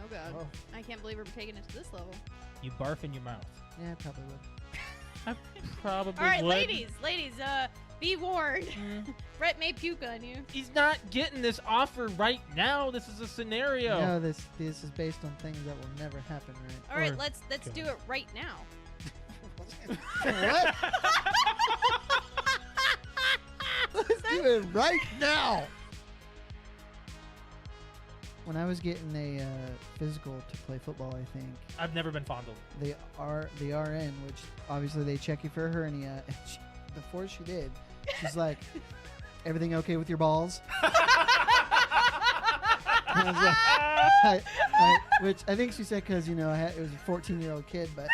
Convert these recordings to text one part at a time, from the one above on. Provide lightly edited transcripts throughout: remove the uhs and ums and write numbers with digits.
Oh god. Oh. I can't believe we're taking it to this level. You barf in your mouth. Yeah, I probably would. I probably All right, would. ladies, be warned. Brett may puke on you. He's not getting this offer right now. This is a scenario. No, this is based on things that will never happen, right? All right, Or- let's do it right now. What? Let's do it right now. When I was getting a physical to play football, I think I've never been fondled. the RN, which obviously they check you for a hernia. And before she did, she's like, "Everything okay with your balls?" And I was like, which I think she said because it was a 14-year-old kid, but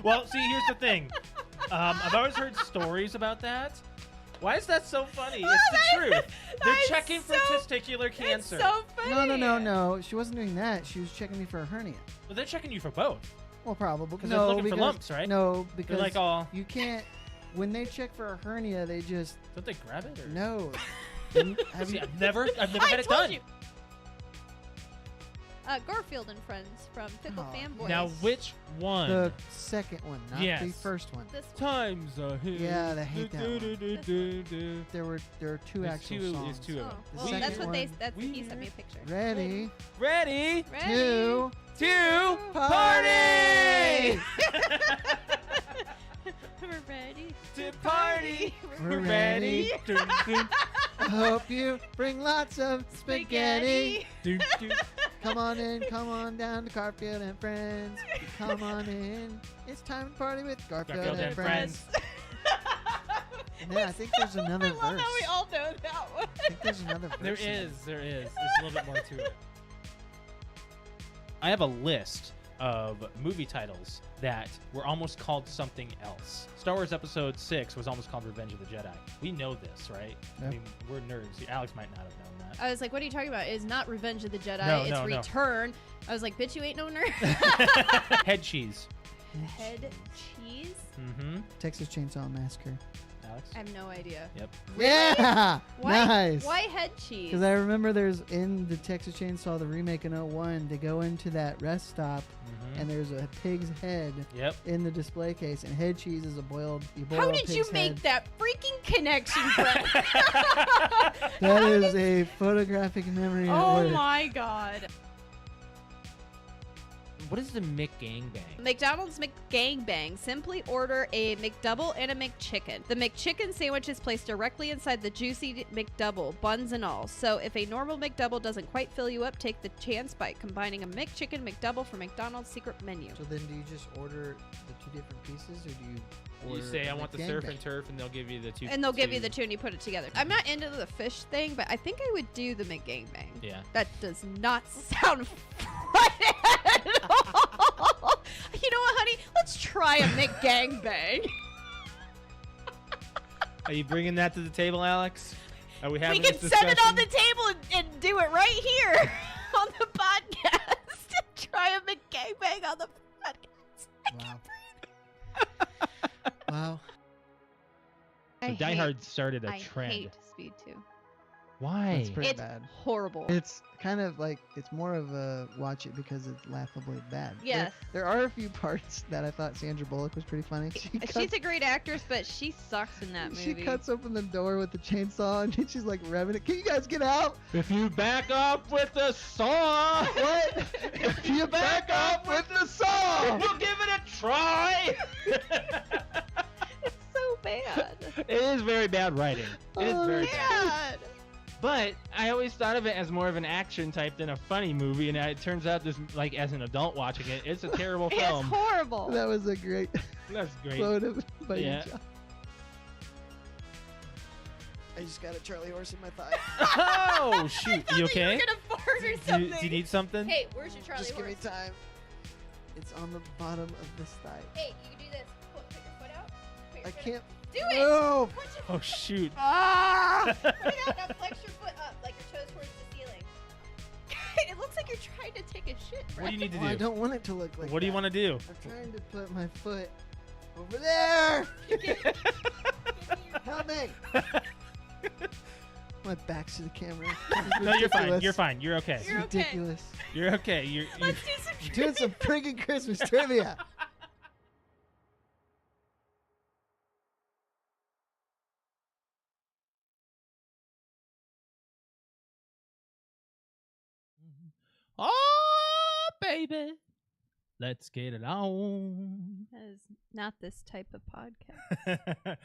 Well, see, here's the thing. I've always heard stories about that. Why is that so funny? It's the truth. They're is checking for so- testicular cancer. It's so funny. no. She wasn't doing that. She was checking me for a hernia. Well, they're checking you for both. Well, probably. 'Cause No, they're looking for because, lumps, right? No, because They're like all. you can't. When they check for a hernia, they just Don't they grab it? Or? no. Have See, you? I've never I had it told done. you. Garfield and Friends from Pickle Aw. Fanboys. Now, which one? The second one, not the Yes. first one. This one. Times ahead. Yeah, they hate that one. one. There are two There's actual two- songs. there's two of Oh, them. The well, second that's what one, he sent me a picture. Ready, Ready Ready? two, to party! We're ready to party. We're ready. Dun, dun, I hope you bring lots of spaghetti. dun, dun. Come on in, come on down to Garfield and Friends. Come on in. It's time to party with Garfield, Garfield and and Friends. And then I think there's another I love verse. how we all know that one. I think there's another verse. There in it. is. There's a little bit more to it. I have a list of movie titles that were almost called something else. Star Wars Episode 6 was almost called Revenge of the Jedi. We know this, right? I Yep. mean, we're nerds. Alex might not have known that. I was like, what are you talking about? It's not Revenge of the Jedi. No, it's no, no. Return. I was like, bitch, you ain't no nerd. Head cheese. Head cheese? Mm-hmm. Texas Chainsaw Massacre. Alex? I have no idea. Yep. Yeah! Why, Nice! Why head cheese? Because I remember there's in the Texas Chainsaw, the remake in '01, they go into that rest stop Mm-hmm. and there's a pig's head Yep. in the display case, and head cheese is you boil How a did you pig's make head. that freaking connection, Brett? That is a photographic memory. at Oh work. my god. What is the McGangbang? McDonald's McGangbang. Simply order a McDouble and a McChicken. The McChicken sandwich is placed directly inside the juicy McDouble, buns and all. So if a normal McDouble doesn't quite fill you up, take the chance by combining a McChicken McDouble from McDonald's secret menu. So then do you just order the two different pieces, or do you You order say, I want the surf McGangbang? and turf, and they'll give you the two. And they'll give you the two and you put it together. I'm not into the fish thing, but I think I would do the McGangbang. Yeah. That does not sound right at all. You know what, honey? Let's try a McGangbang. Are you bringing that to the table, Alex? Are we We having can this set it on the discussion? table and do it right here on the podcast. Try a McGangbang on the podcast. Wow. Wow. So Die Hard started a I trend. hate Speed 2. Why? That's pretty It's bad. horrible. It's kind of like, it's more of a watch it because it's laughably bad. Yes. There are a few parts that I thought Sandra Bullock was pretty funny. She's a great actress, but she sucks in that movie. She cuts open the door with the chainsaw and she's like revving it. Can you guys get out? If you back up with the saw, What? if you back up with the saw, we'll give it a try. It's so bad. It is very bad writing. It is Oh, very bad. Bad. But I always thought of it as more of an action type than a funny movie, and it turns out this, like, as an adult watching it, it's a terrible It's film. horrible. That was a great That's great. quote of by Yeah. John. I just got a Charlie horse in my thigh. Oh shoot! You I thought that okay? You were gonna fart or Do something. you need something? Hey, where's your Charlie Just give me horse? time. It's on the bottom of this thigh. Hey, you can do this. Put your foot out. Put your I foot can't Do it. move. Put your Oh shoot! Ah! Put it out. Now flex your foot up, like your toes towards the ceiling. It looks like you're trying to take a shit. What do you need to Well, I do? don't want it to look like What do you that. want to do? I'm trying to put my foot over there. Help me. My back's to the camera. No, you're fine. Ridiculous. You're fine. You're okay. It's You're okay. ridiculous. You're okay. You're Let's do some We're doing some friggin' Christmas trivia. Oh, baby. Let's get it on. That is not this type of podcast.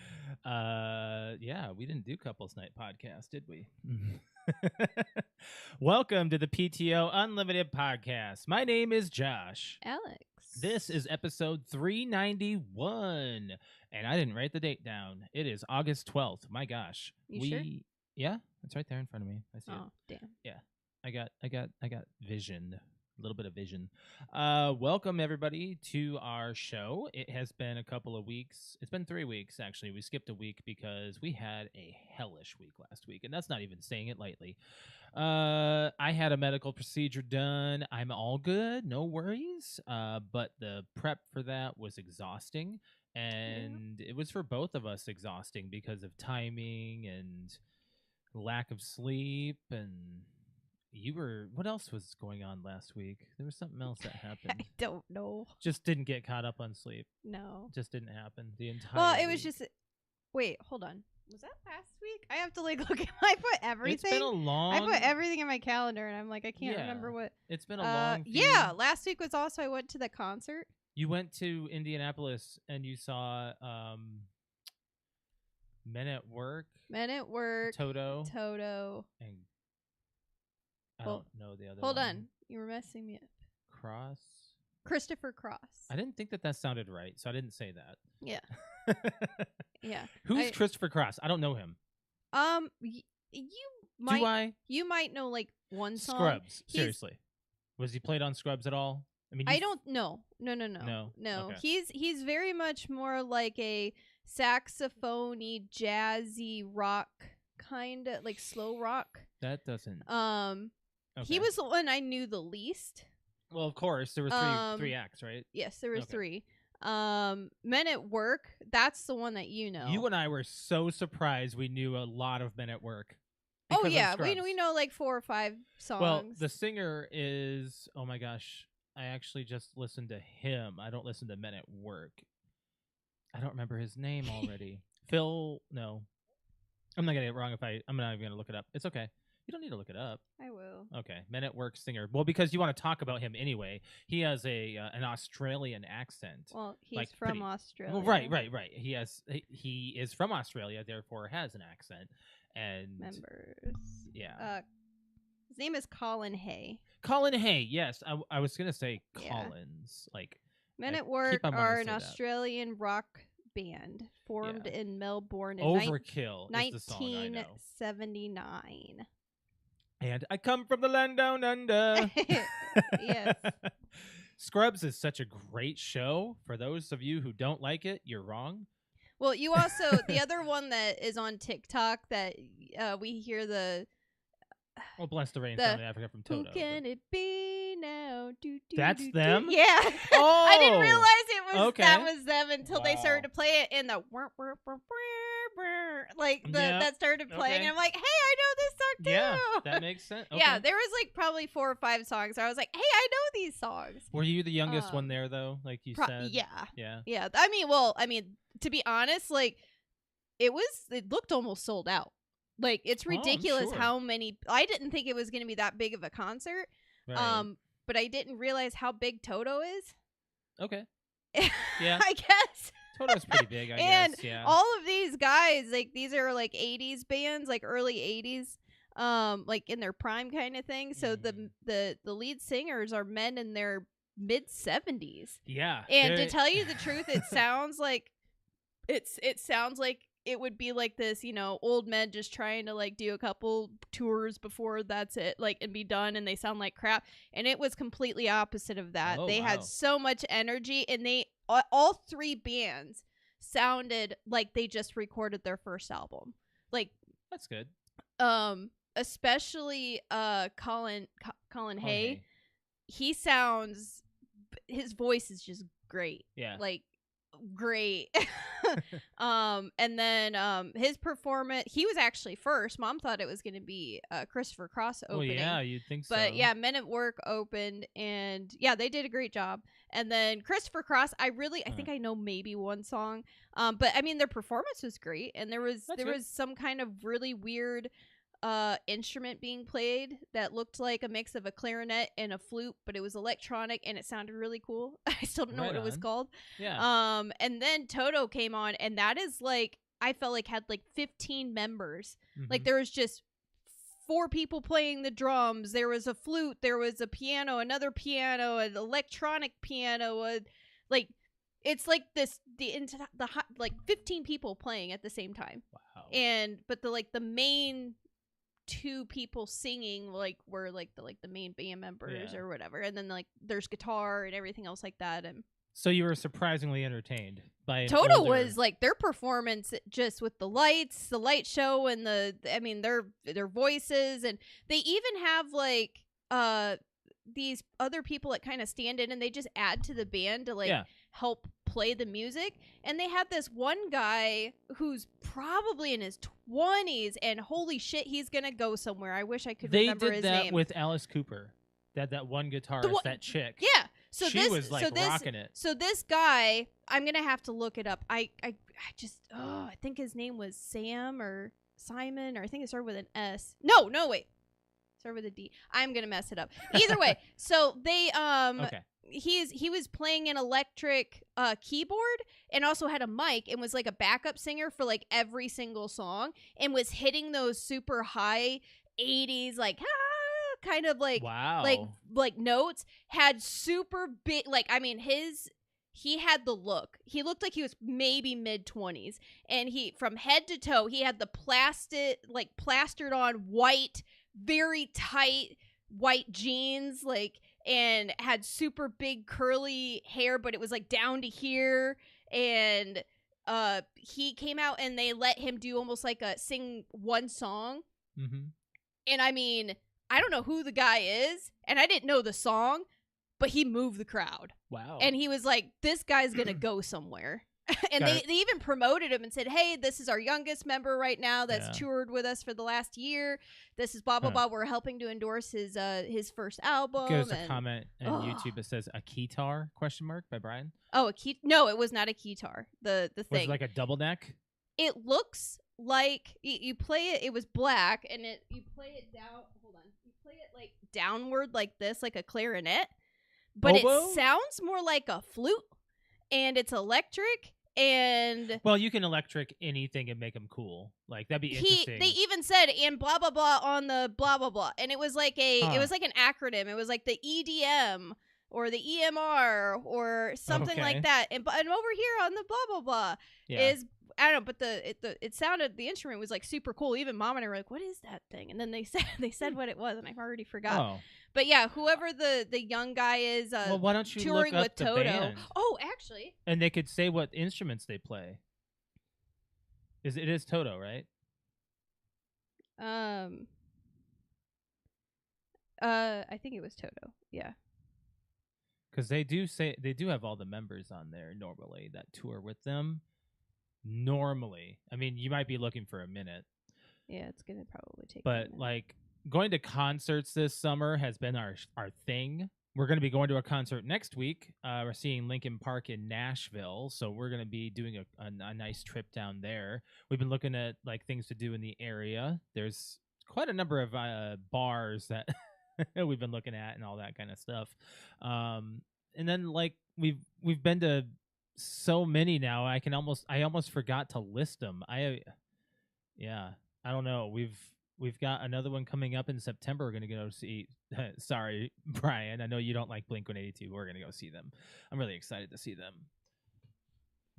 Yeah, we didn't do couples night podcast, did we? Welcome to the PTO Unlimited podcast. My name is Josh. Alex. This is episode 391, and I didn't write the date down. It is August 12th. My gosh. You sure? Yeah, it's right there in front of me. I see it. Oh, damn. I got vision. A little bit of vision. Welcome everybody to our show. It has been a couple of weeks. It's been 3 weeks actually. We skipped a week because we had a hellish week last week, and that's not even saying it lightly. I had a medical procedure done. I'm all good, no worries. But the prep for that was exhausting, and it was for both of us exhausting because of timing and lack of sleep. And what else was going on last week? There was something else that happened. I don't know. Just didn't get caught up on sleep. No. Just didn't happen the entire Well, it was week. just. Wait, hold on. Was that last week? I have to look at. I put everything. It's been a long. I put everything in my calendar, and I'm like, I can't Yeah. remember what. It's been a long. few- Yeah, last week was also I went to the concert. You went to Indianapolis and you saw Men at Work, Men at Work. Toto, Toto. and I Hold- don't know the other Hold one. on, you were messing me up. Cross. Christopher Cross. I didn't think that sounded right, so I didn't say that. Yeah, yeah. Who's I- Christopher Cross? I don't know him. You Do might I? you might know like one song. Scrubs. He's- Seriously. Was he played on Scrubs at all? I mean, I don't know. No. Okay. He's very much more like a saxophone-y, jazzy rock kind of like slow rock. That doesn't. He Okay. was the one I knew the least. Well, of course, there were three acts, right? Yes, there was Okay. 3. Men at Work, that's the one that you know. You and I were so surprised we knew a lot of Men at Work. Oh because of yeah, Scrubs. we know like 4 or 5 songs. Well, the singer is, oh my gosh, I actually just listened to him. I don't listen to Men at Work. I don't remember his name already. Phil, no. I'm not going to get it wrong I'm not even going to look it up. It's okay. You don't need to look it up. I will. Okay, Men at Work singer. Well, because you want to talk about him anyway. He has an Australian accent. Well, he's like, from pretty- Australia. Well, right. He is from Australia, therefore has an accent. And Members. yeah. His name is Colin Hay. Colin Hay, yes. I was gonna say Yeah. Collins. Like Men I at Work keep on wanting are to an say that. Australian rock band formed Yeah. in Melbourne in Overkill is the song I know. 1979. And I come from the land down under. Yes. Scrubs is such a great show. For those of you who don't like it, you're wrong. Well, you also the other one that is on TikTok that we hear the Well, bless the rain, The- South Africa from who Toto. can it be now? That's do, them? Yeah. Oh, I didn't realize it was okay. that was them until they Wow. started to play it in the like Yeah, that started playing. okay. And I'm like, hey, I know this song too. Yeah, that makes sense. Okay. Yeah, there was like probably 4 or 5 songs. I was like, hey, I know these songs. Were you the youngest one Um, there though? Like you said. Yeah. Yeah. Yeah. I mean, to be honest, like it looked almost sold out. Like it's Oh, I'm ridiculous sure. how many. I didn't think it was going to be that big of a concert. Right. But I didn't realize how big Toto is. Okay. Yeah. I guess. Toto's pretty big, I And guess. Yeah. all of these guys, like these are like 80s bands, like early 80s, like in their prime kind of thing. So Mhm. the lead singers are men in their mid 70s. Yeah. And to they're- tell you the truth, it sounds like it sounds like it would be like this, old men just trying to like do a couple tours before that's it, like, and be done, and they sound like crap. And it was completely opposite of that. Oh, They wow. had so much energy, and they all 3 bands sounded like they just recorded their first album. Like, That's good. especially Colin Hay. He sounds, his voice is just great. Yeah. Like great. And then his performance, he was actually first. Mom thought it was going to be Christopher Cross opening. Well, yeah, you'd think so. But yeah, Men at Work opened, and yeah, they did a great job. And then Christopher Cross, I think I know maybe one song. But I mean, their performance was great, and there was some kind of really weird instrument being played that looked like a mix of a clarinet and a flute, but it was electronic and it sounded really cool. I still don't know what it was called. Yeah. And then Toto came on, and that is like, I felt like had like 15 members. Like there was just 4 people playing the drums. There was a flute. There was a piano, another piano, an electronic piano. Like it's like like 15 people playing at the same time. Wow. But the main 2 people singing were the main band members or whatever, and then like there's guitar and everything else like that. And so you were surprisingly entertained by Toto was like their performance, just with the lights, the light show, and their voices, and they even have like these other people that kind of stand in and they just add to the band to help play the music. And they had this one guy who's probably in his 20s, and holy shit, he's gonna go somewhere. I wish I could remember his name. They did that with Alice Cooper. That one guitarist, that chick. Yeah. So she was rocking it. So this guy, I'm gonna have to look it up. I think his name was Sam or Simon, or I think it started with an S. No, wait. Started with a D. I'm gonna mess it up. Either way, so they okay. He was playing an electric keyboard and also had a mic and was like a backup singer for like every single song, and was hitting those super high 80s like kind of like like notes. Had super big, like, I mean, he had the look. He looked like he was maybe mid-20s, and he, from head to toe, he had the plastered on white, very tight white jeans, like, and had super big curly hair, but it was like down to here. And he came out and they let him do almost like sing one song. And I mean, I don't know who the guy is, and I didn't know the song, but he moved the crowd. Wow. And he was like, this guy's gonna go somewhere. And they even promoted him and said, hey, this is our youngest member right now that's toured with us for the last year. This is blah, blah, blah. We're helping to endorse his first album. There's a comment on YouTube that says, a keytar, ? By Brian. Oh, no, it was not a keytar. The thing. Was it like a double neck? It looks like, you play it, it was black, and you play it down, hold on. You play it like downward like this, like a clarinet. But Oboe? It sounds more like a flute. And it's electric, and well, you can electric anything and make them cool. Like, that'd be interesting. They even said, and blah blah blah on the blah blah blah, and it was like it was like an acronym. It was like the EDM or the EMR or something like that. And over here on the blah blah blah is, I don't know, but it sounded, the instrument was like super cool. Even Mom and I were like, what is that thing? And then they said what it was, and I've already forgot. Oh. But yeah, whoever the young guy is, well, why don't you touring look up with the Toto. band? Oh, actually, and they could say what instruments they play. It is Toto, right? I think it was Toto. Yeah. Because they do have all the members on there normally that tour with them. Normally, I mean, you might be looking for a minute. Yeah, it's gonna probably take. But like, going to concerts this summer has been our thing. We're going to be going to a concert next week. We're seeing Linkin Park in Nashville, so we're going to be doing a nice trip down there. We've been looking at like things to do in the area. There's quite a number of bars that we've been looking at and all that kind of stuff. And then like we've been to so many now. I almost forgot to list them. I don't know. We've got another one coming up in September. We're going to go see. Sorry, Brian. I know you don't like Blink-182. We're going to go see them. I'm really excited to see them.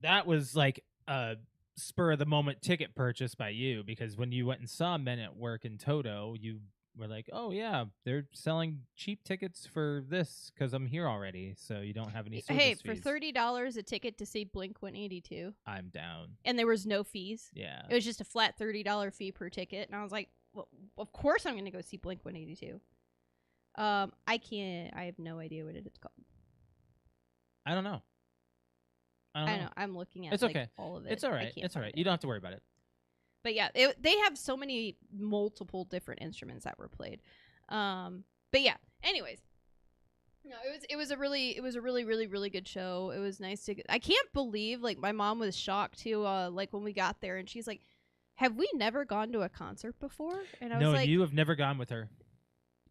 That was like a spur of the moment ticket purchase by you, because when you went and saw Men at Work in Toto, you were like, oh yeah, they're selling cheap tickets for this because I'm here already, so you don't have any service fees. For $30 a ticket to see Blink-182. I'm down. And there was no fees. Yeah. It was just a flat $30 fee per ticket, and I was like, well, of course I'm going to go see Blink-182. I have no idea what it is called. I don't know. I don't I know. know. I'm looking at It's like okay. all of it. It's all I right. can't It's all find right. it. You don't have to worry about it. But yeah, they have so many multiple different instruments that were played. But yeah. Anyways, no, it was a really good show. It was nice to. I can't believe like my mom was shocked too. Like when we got there and she's like, "Have we never gone to a concert before?" And I was No, like, you have never gone with her.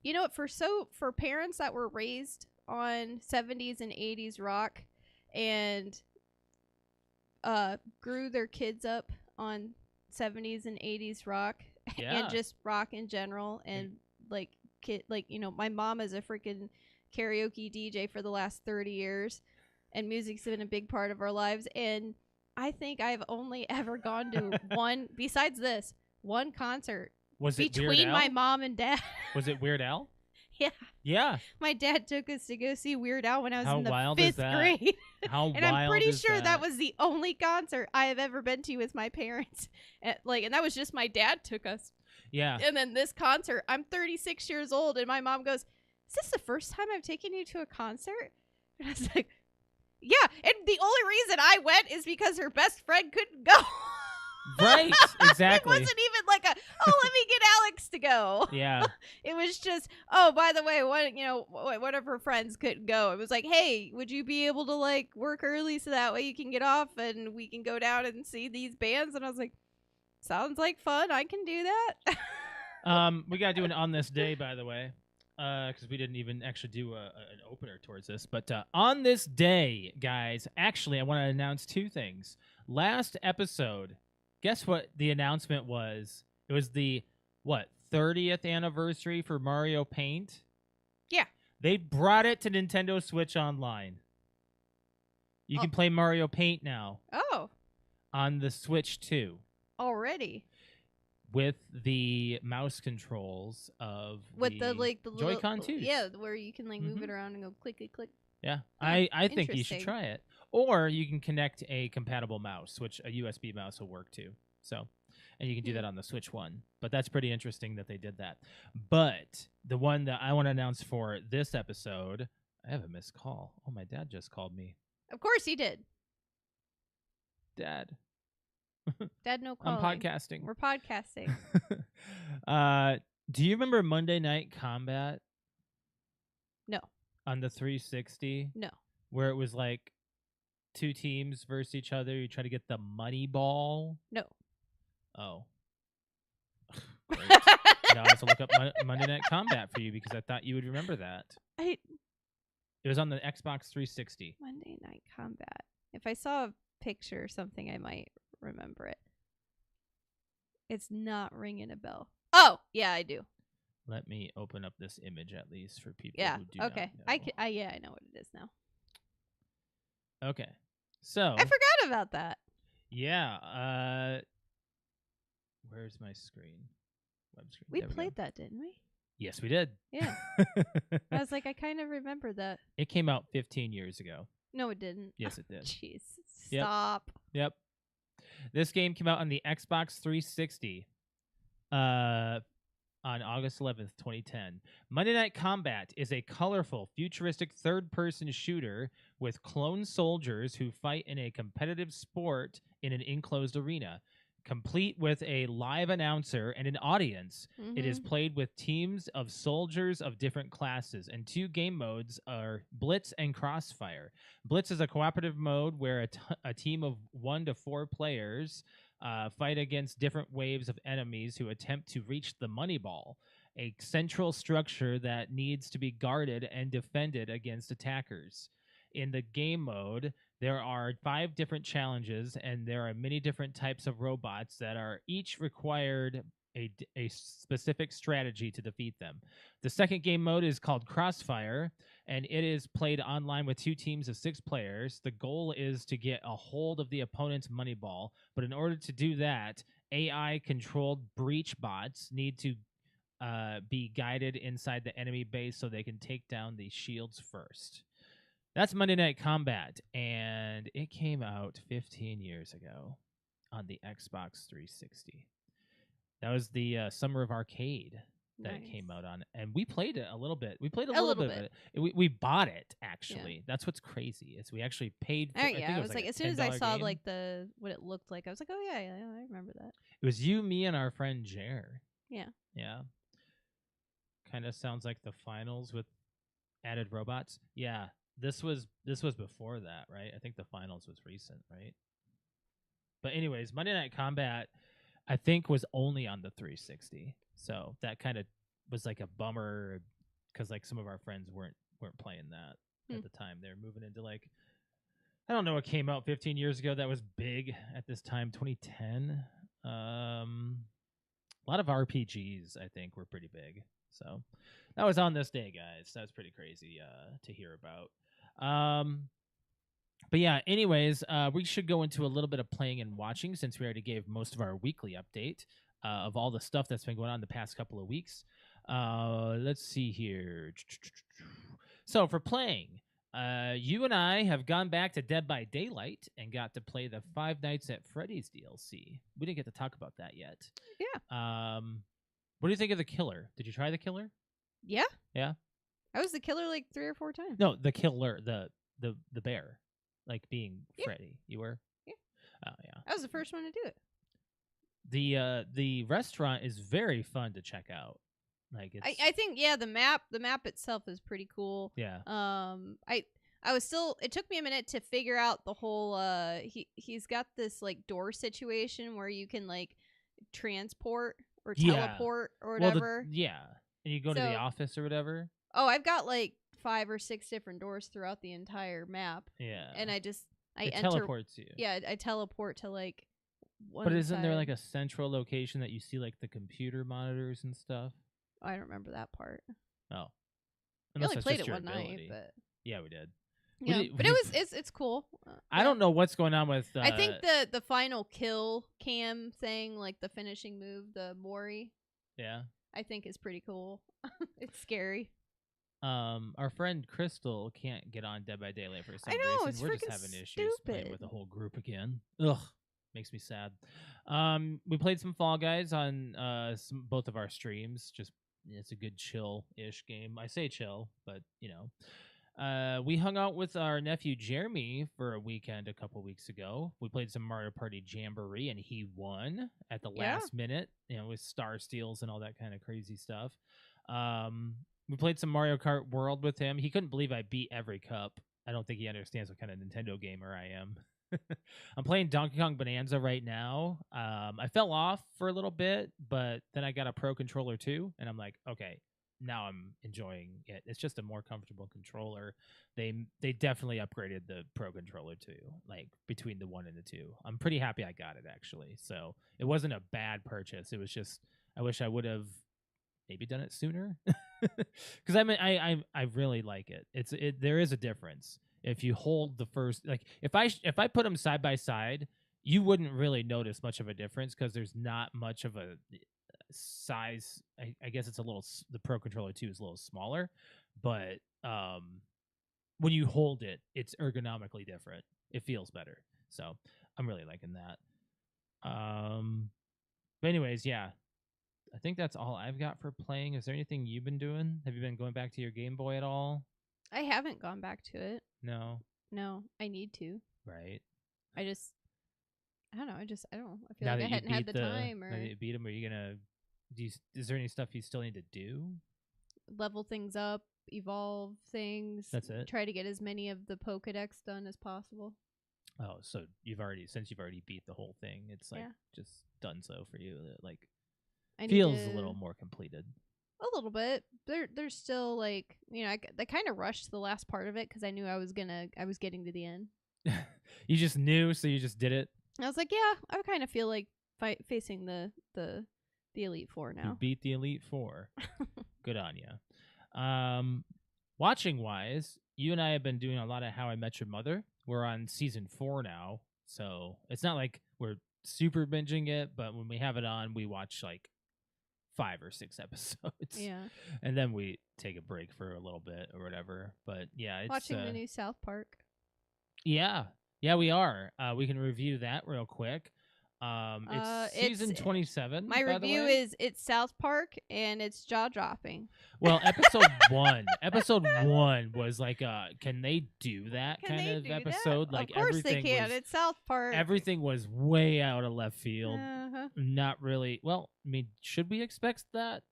you know what? For parents that were raised on 70s and 80s rock and grew their kids up on 70s and 80s rock Yeah. and just rock in general and like my mom is a freaking karaoke DJ for the last 30 years and music's been a big part of our lives, and I think I've only ever gone to one concert Was it Weird between Al? my mom and dad. Was it Weird Al? Yeah. Yeah. My dad took us to go see Weird Al when I was How in the wild is 5th that? grade. How And wild I'm pretty is sure that was the only concert I have ever been to with my parents. And that was just my dad took us. Yeah. And then this concert, I'm 36 years old, and my mom goes, "Is this the first time I've taken you to a concert?" And I was like, "Yeah." And the only reason I went is because her best friend couldn't go. Right. Exactly. It wasn't even like let me get Alex to go. Yeah. It was just, oh, by the way, one of her friends couldn't go. It was like, hey, would you be able to like work early so that way you can get off and we can go down and see these bands? And I was like, sounds like fun. I can do that. We gotta do an on this day, by the way, because we didn't even actually do an opener towards this. But on this day, guys, actually, I want to announce two things. Last episode, guess what the announcement was? It was the 30th anniversary for Mario Paint. Yeah. They brought it to Nintendo Switch Online. You can play Mario Paint now. Oh. On the Switch 2. Already. With the mouse controls of with the Joy-Con 2s. Yeah, where you can like move it around and go click, click, click. Yeah, Oh, I think you should try it. Or you can connect a compatible mouse, which a USB mouse will work too. So, and you can do that on the Switch 1. But that's pretty interesting that they did that. But the one that I want to announce for this episode, I have a missed call. Oh, my dad just called me. Of course he did. Dad. Dad, no calling. I'm podcasting. We're podcasting. Do you remember Monday Night Combat? No. On the 360? No. Where it was like two teams versus each other. You try to get the money ball. No. Oh. Great. Now I have to look up Monday Night Combat for you because I thought you would remember that. It was on the Xbox 360. Monday Night Combat. If I saw a picture or something, I might remember it. It's not ringing a bell. Oh, yeah, I do. Let me open up this image at least for people Yeah. who do Okay. not know. I know what it is now. Okay. So I forgot about that. Yeah. Where's my screen? Web screen. We There played go. that, didn't we? Yes, we did. Yeah. I was like, I kind of remember that. It came out 15 years ago. No, it didn't. Yes, it did. Jeez. Yep. Stop. Yep. This game came out on the Xbox 360 on August 11th, 2010. Monday Night Combat is a colorful, futuristic third-person shooter with clone soldiers who fight in a competitive sport in an enclosed arena. Complete with a live announcer and an audience, it is played with teams of soldiers of different classes, and two game modes are Blitz and Crossfire. Blitz is a cooperative mode where a team of 1 to 4 players fight against different waves of enemies who attempt to reach the money ball, a central structure that needs to be guarded and defended against attackers. In the game mode, there are 5 different challenges, and there are many different types of robots that are each required a specific strategy to defeat them. The second game mode is called Crossfire, and it is played online with 2 teams of 6 players. The goal is to get a hold of the opponent's money ball, but in order to do that, AI-controlled breach bots need to be guided inside the enemy base so they can take down the shields first. That's Monday Night Combat, and it came out 15 years ago on the Xbox 360. That was the Summer of Arcade that it Nice. came out on, and we played it a little bit. We played a A little little bit of it. We bought it actually. That's what's crazy. Is we actually paid for Oh, I yeah, think it I was was like like, a as soon as I $10 saw game. like what it looked like, I was like, oh yeah, I remember that. It was you, me, and our friend Jer. Yeah. Yeah. Kind of sounds like the finals with added robots. Yeah. This was before that, right? I think the finals was recent, right? But anyways, Monday Night Combat I think was only on the 360. So that kind of was like a bummer cuz like some of our friends weren't playing that at the time. They were moving into like I don't know what came out 15 years ago that was big at this time, 2010. A lot of RPGs, I think, were pretty big. So that was on this day, guys. That's pretty crazy to hear about. But yeah, anyways, we should go into a little bit of playing and watching since we already gave most of our weekly update of all the stuff that's been going on the past couple of weeks. Let's see here. So for playing, you and I have gone back to Dead by Daylight and got to play the Five Nights at Freddy's DLC. We didn't get to talk about that yet. Yeah. What do you think of the killer? Did you try the killer? Yeah. Yeah. I was the killer like 3 or 4 times. No, the killer, the bear, like being Freddy. You were. Yeah. Oh yeah. I was the first one to do it. The restaurant is very fun to check out. Like it's. I think the map itself is pretty cool. Yeah. I was still. It took me a minute to figure out the whole. He's got this like door situation where you can like transport or teleport or whatever. And you go to the office or whatever. Oh, I've got like 5 or 6 different doors throughout the entire map. Yeah. And I it teleports you. Yeah, I teleport to like one. But isn't there like a central location that you see like the computer monitors and stuff? Oh, I don't remember that part. Oh. We only played it one night, but yeah, we did. Yeah, but it's cool. I don't know what's going on with. I think the final kill cam thing, like the finishing move, the Mori. Yeah. I think is pretty cool. It's scary. Our friend Crystal can't get on Dead by Daylight for some reason. reason. We're just having issues playing with the whole group again. Ugh, makes me sad. We played some Fall Guys on both of our streams. Just it's a good chill-ish game. I say chill, but you know. We hung out with our nephew Jeremy for a weekend a couple weeks ago. We played some Mario Party Jamboree, and he won at the last minute, with star steals and all that kind of crazy stuff. We played some Mario Kart World with him. He couldn't believe I beat every cup. I don't think he understands what kind of Nintendo gamer I am. I'm playing Donkey Kong Bonanza right now. I fell off for a little bit, but then I got a Pro Controller too, and I'm like, okay, now I'm enjoying it. It's just a more comfortable controller. They definitely upgraded the Pro Controller too, like between the 1 and the 2. I'm pretty happy I got it actually. So it wasn't a bad purchase. It was just I wish I would have maybe done it sooner, because I really like it. There is a difference if you hold the first, like if I put them side by side, you wouldn't really notice much of a difference because there's not much of a size. I guess it's a little. The Pro Controller 2 is a little smaller, but when you hold it, it's ergonomically different. It feels better, so I'm really liking that. But anyways, yeah. I think that's all I've got for playing. Is there anything you've been doing? Have you been going back to your Game Boy at all? I haven't gone back to it. No. I need to. Right. I don't know. I don't. I feel now like that I hadn't had the time. Or now that you beat him, are you gonna? Is there any stuff you still need to do? Level things up, evolve things. That's it. Try to get as many of the Pokedex done as possible. Oh, so since you've already beat the whole thing, it's like just done so for you. Like feels a little more completed. A little bit. There's still like I kind of rushed the last part of it because I knew I was getting to the end. You just knew, so you just did it. I was like, yeah, I kind of feel like facing the Elite Four now. You beat the Elite Four. Good on you. Watching wise, you and I have been doing a lot of How I Met Your Mother. We're on season 4 now, so it's not like we're super binging it, but when we have it on, we watch like 5 or 6 episodes. Yeah. And then we take a break for a little bit or whatever. But yeah, it's watching the new South Park. Yeah. Yeah, we are. We can review that real quick. It's season 27. My by the review way. is it's South Park and it's jaw dropping. Well, episode 1. Episode 1 was like, can they do that Can kind they of do that? episode? Like of course everything they can. was It's South Park. everything was way out of left field. Uh-huh. Not really. Well, I mean, should we expect that?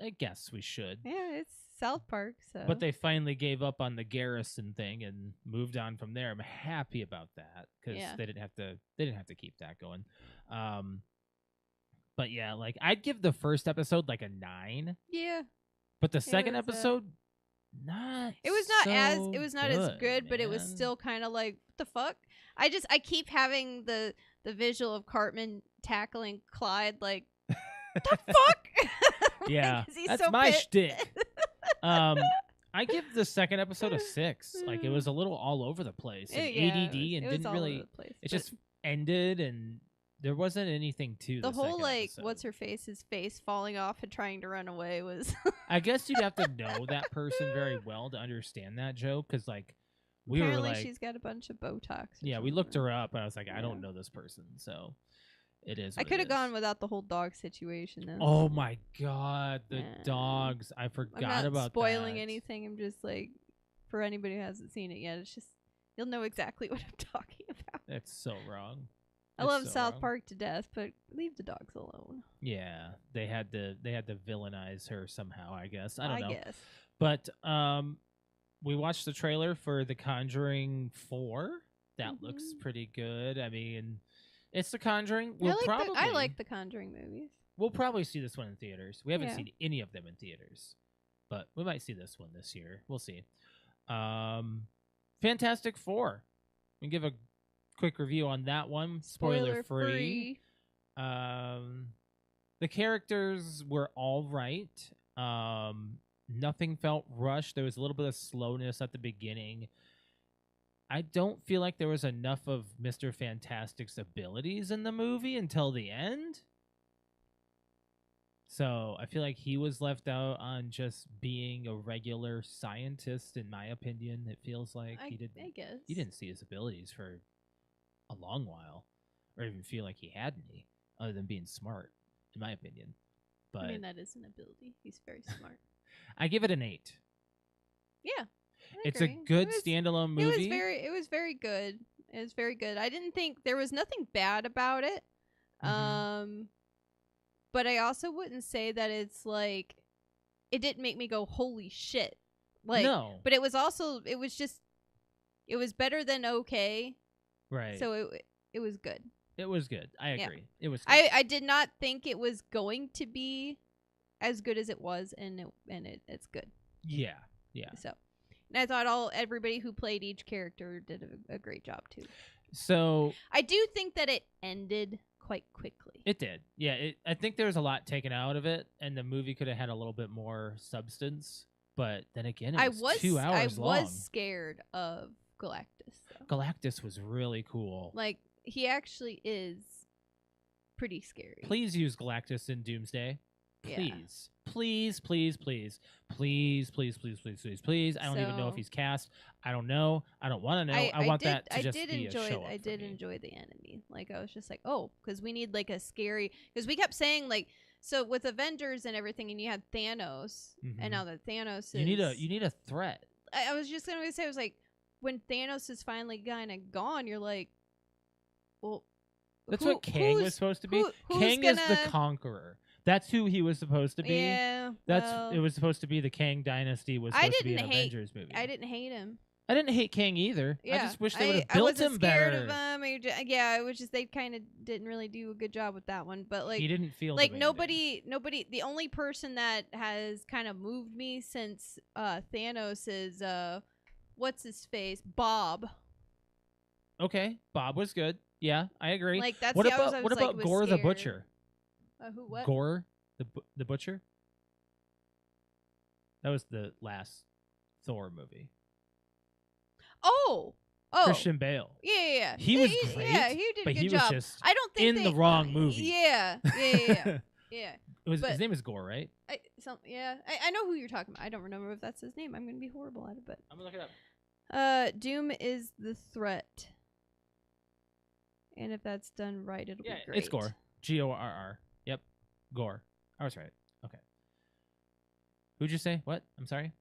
I guess we should. Yeah, it's South Park. So, But they finally gave up on the Garrison thing and moved on from there. I'm happy about that because Yeah. they didn't have to keep that going. But yeah, like I'd give the first episode like a 9, yeah, but the second was, episode, not. it was not as good, good, but it was man. still kind of like what the fuck. I keep having the visual of Cartman tackling Clyde like the fuck. Like, Yeah, 'cause he's that's so my pissed. shtick. I give the second episode a 6. Like it was a little all over the place and Yeah, ADD it and was didn't all really. over the place, It but just ended and there wasn't anything to the whole second like episode. what's her face's face falling off and trying to run away was. I guess you'd have to know that person very well to understand that joke because like we Apparently were like, she's got a bunch of Botox. or yeah, we looked something. her up and I was like, I don't Yeah. know this person, so it is. I what could it have is. gone without the whole dog situation though. Oh my god, the Yeah. dogs! I I'm forgot not about spoiling that. anything. I'm just like, for anybody who hasn't seen it yet, it's just you'll know exactly what I'm talking about. That's so wrong. I It's love so South wrong. Park to death, but leave the dogs alone. Yeah, they had to villainize her somehow. I guess I don't know. guess. But we watched the trailer for The Conjuring 4. That looks Mhm. pretty good. I mean, it's The Conjuring. We'll I like the Conjuring movies. We'll probably see this one in theaters. We haven't Yeah. seen any of them in theaters, but we might see this one this year. We'll see. Fantastic Four. We can give a quick review on that one. Spoiler free. The characters were all right. Nothing felt rushed. There was a little bit of slowness at the beginning. I don't feel like there was enough of Mr. Fantastic's abilities in the movie until the end. So I feel like he was left out on just being a regular scientist, in my opinion. It feels like I guess. you didn't see his abilities for a long while, or even feel like he had any, other than being smart, in my opinion. But I mean, that is an ability. He's very smart. I give it an 8. Yeah. I It's a agree. good It was- standalone movie. It was very good. It was very good. I didn't think there was nothing bad about it. Mhm. But I also wouldn't say that it's like it didn't make me go holy shit. Like no, but it was better than okay. right. So it was good. It was good. I Yeah. agree. It was good. I did not think it was going to be as good as it was, and it's good. yeah. So, and I thought everybody who played each character did a great job too. So I do think that it ended quite quickly. it did. Yeah, I think there was a lot taken out of it, and the movie could have had a little bit more substance. But then again, it was 2 hours long. I was scared of Galactus though. Galactus was really cool. Like he actually is pretty scary. Please use Galactus in Doomsday. Yeah. Please. Please, please, please. Please, please, please, please, please, please. I don't even know if So- he's cast. I don't know. I don't want to know. I want that to I just did be enjoy a show up I for did me. enjoy the enemy. Like I was just like, oh, because we need like a scary. Because we kept saying like, so with Avengers and everything, and you had Thanos, Mhm. and now that Thanos is, You need a threat. I was just gonna say, I was like, when Thanos is finally kind of gone, you're like, well, That's what Kang was who's- supposed to be. who's Kang is the gonna- conqueror. That's who he was supposed to be. Yeah, It was supposed to be the Kang dynasty was I supposed to be an didn't hate- Avengers movie. I didn't hate him. I didn't hate Kang either. Yeah, I just wish they would have I built wasn't him scared better. of him. Yeah, it was just they kind of didn't really do a good job with that one. But like, He didn't feel like demanding. nobody. The only person that has kind of moved me since Thanos is what's his face, Bob. Okay, Bob was good. Yeah, I agree. Like that's what the I about was what like, about was Gore the scared. Butcher? Who? What? Gore the Butcher. That was the last Thor movie. Oh. Christian Bale. Yeah. He was Yeah, great, he did but a good he job. was just I don't think in the wrong movie. Yeah. Yeah. His But- name is Gore, right? I know who you're talking about. I don't remember if that's his name. I'm gonna be horrible at it, but I'm gonna look it up. Doom is the threat. And if that's done right, it'll be great. It's gore. Gorr. Yep, gore. I was right. Okay. Who'd you say? What? I'm sorry.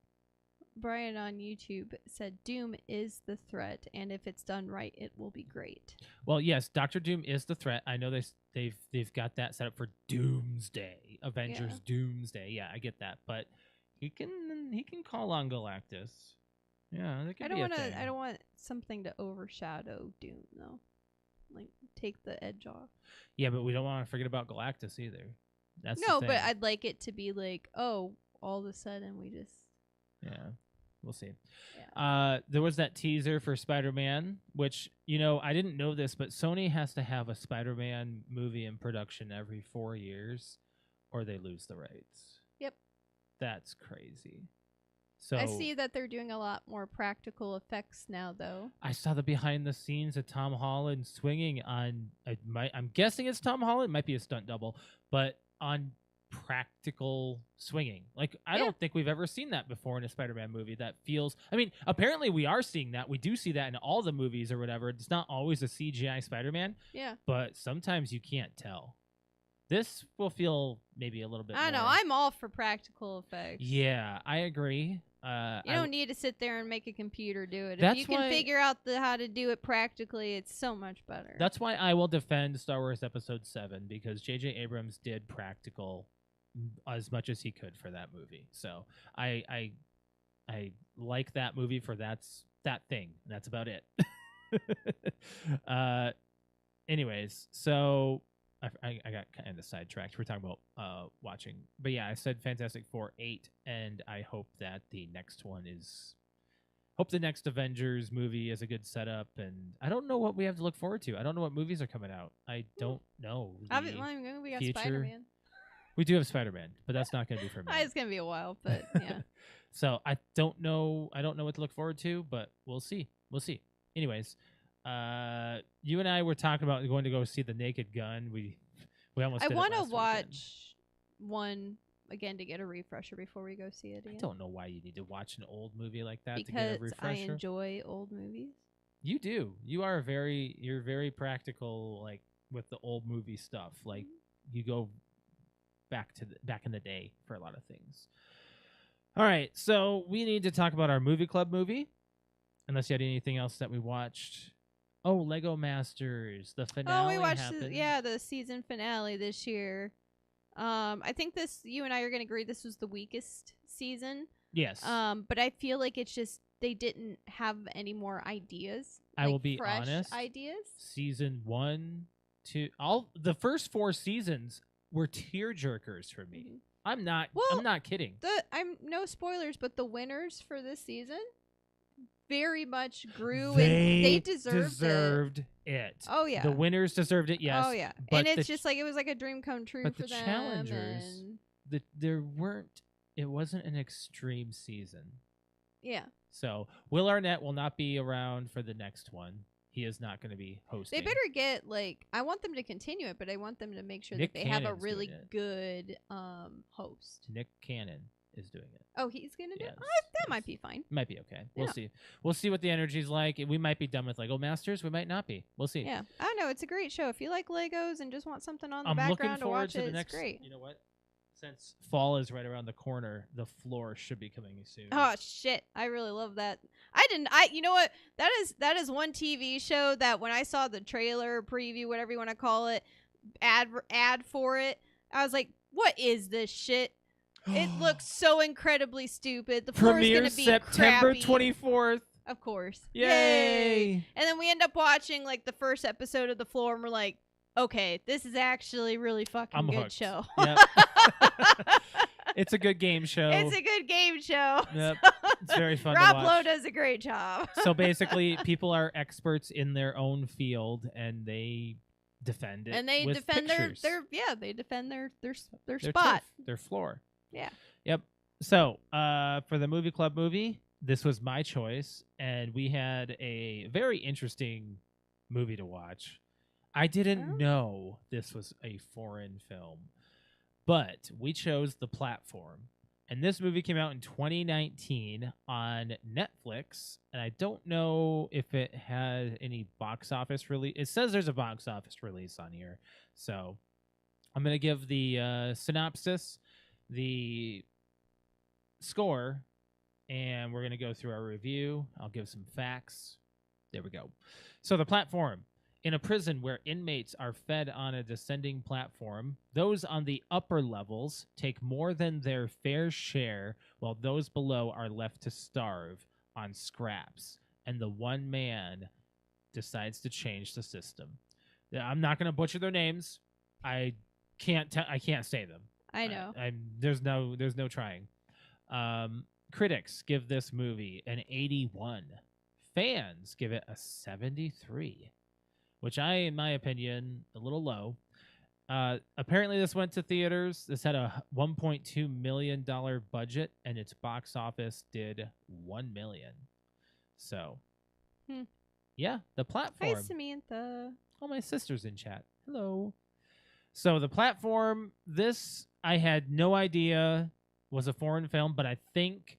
Brian on YouTube said Doom is the threat, and if it's done right, it will be great. Well, yes, Doctor Doom is the threat. I know they've got that set up for Doomsday, Avengers Doomsday. Yeah, I get that, but he can call on Galactus. Yeah, that could be a thing. I don't want something to overshadow Doom though, like take the edge off. Yeah, but we don't want to forget about Galactus either. That's no, the but thing. I'd like it to be like, oh, all of a sudden we just. Yeah. We'll see. Yeah. There was that teaser for Spider-Man, which, I didn't know this, but Sony has to have a Spider-Man movie in production every 4 years or they lose the rights. Yep. That's crazy. So I see that they're doing a lot more practical effects now, though. I saw the behind the scenes of Tom Holland swinging on, I'm guessing it's Tom Holland, might be a stunt double, but on practical swinging. Like, I don't think we've ever seen that before in a Spider-Man movie that feels, apparently we are seeing that. We do see that in all the movies or whatever. It's not always a CGI Spider-Man. Yeah. But sometimes you can't tell. This will feel maybe a little bit I know. more. I'm all for practical effects. Yeah, I agree. You don't need to sit there and make a computer do it. That's if you can figure out how to do it practically, it's so much better. That's why I will defend Star Wars Episode 7, because J.J. Abrams did practical as much as he could for that movie. So I like that movie for that thing. That's about it. Anyways, so I got kind of sidetracked. We're talking about watching, but yeah, I said Fantastic Four 8, and I hope that the next one the next Avengers movie is a good setup. And I don't know what we have to look forward to. I don't know what movies are coming out. I don't know. We got future. Spider-Man. We do have Spider-Man, but that's not going to be for me. It's going to be a while, but yeah. So I don't know what to look forward to, but we'll see. Anyways, you and I were talking about going to go see The Naked Gun. We almost. I want to watch one again to get a refresher before we go see it again. I don't know why you need to watch an old movie like that because to get a refresher. I enjoy old movies. You do. You're very practical, like with the old movie stuff. Like you go back in the day for a lot of things. All right, so we need to talk about our movie club movie. Unless you had anything else that we watched. Oh, Lego Masters, the finale. Oh, we watched happened. the season finale this year. I think you and I are going to agree this was the weakest season. Yes. But I feel like it's just they didn't have any more ideas. I will be fresh honest. Ideas. Season 1, 2, the first 4 seasons were tear jerkers for me. Mm-hmm. I'm not kidding. I'm no spoilers, but the winners for this season very much grew and they deserved it. Oh yeah. The winners deserved it, yes. Oh yeah. But and it's just like it was like a dream come true but for the them. challengers, it wasn't an extreme season. Yeah. So Will Arnett will not be around for the next one. He is not going to be hosting. They better get I want them to continue it, but I want them to make sure Nick that they have a Cannon's really doing it. good host. Nick Cannon is doing it. Oh, he's gonna do Yes, it. That might be fine. Might be okay. Yeah. We'll see. We'll see what the energy's like. We might be done with Lego Masters. We might not be. We'll see. Yeah, I don't know. It's a great show. If you like Legos and just want something on the I'm looking background to forward watch to it, the next. it's great. You know what? Since fall is right around the corner, the floor should be coming soon. Oh shit! I really love that. You know what? That is one TV show that when I saw the trailer preview, whatever you want to call it, ad for it, I was like, "What is this shit?" It looks so incredibly stupid. The floor is gonna be September crappy. 24th. Of course. Yay! And then we end up watching the first episode of The Floor, and we're like, okay, this is actually really fucking good hooked. show. Yep. It's a good game show. It's a good game show. Yep. It's very fun to Rob watch. Lowe does a great job. So basically, people are experts in their own field, and they defend it. And they with defend pictures. they defend their Their spot. turf, their floor. Yeah. Yep. So, for the movie club movie, this was my choice, and we had a very interesting movie to watch. I didn't know this was a foreign film, but we chose The Platform. And this movie came out in 2019 on Netflix, and I don't know if it had any box office release. It says there's a box office release on here, so I'm gonna give the synopsis, the score, and we're gonna go through our review. I'll give some facts. There we go. So the platform. In a prison where inmates are fed on a descending platform, those on the upper levels take more than their fair share, while those below are left to starve on scraps. And the one man decides to change the system. I'm not going to butcher their names. I can't say them. I know. There's no trying. Critics give this movie an 81. Fans give it a 73. Which in my opinion, a little low. Apparently, this went to theaters. This had a $1.2 million budget, and its box office did $1 million. So, yeah, the platform. Hi, Samantha. Oh, my sister's in chat. Hello. So, the platform, this I had no idea was a foreign film, but I think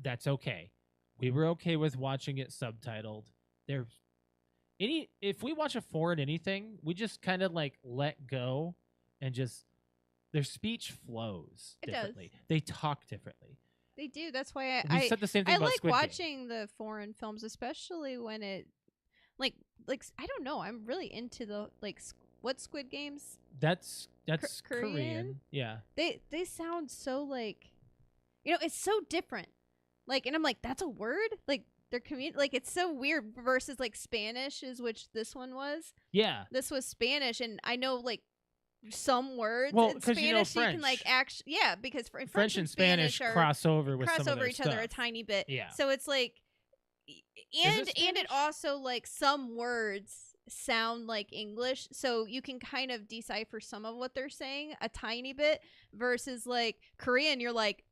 that's okay. We were okay with watching it subtitled. If we watch a foreign anything, we just kind of like let go and just their speech flows differently. They talk differently. They do. That's why We said the same thing about like Squid Game. watching the foreign films, especially when it like I don't know. I'm really into the what Squid Games? That's Korean? Korean. Yeah. They sound so like, it's so different. Like, and I'm like, that's a word? Like, their community, like, it's so weird versus like Spanish which this one was. Yeah. This was Spanish, and I know like some words well, in Spanish you know French. You can like actually, yeah, because French and Spanish cross over with some of their each stuff. other a tiny bit. Yeah. So it's like, and it also like some words sound like English, so you can kind of decipher some of what they're saying a tiny bit versus like Korean. You're like,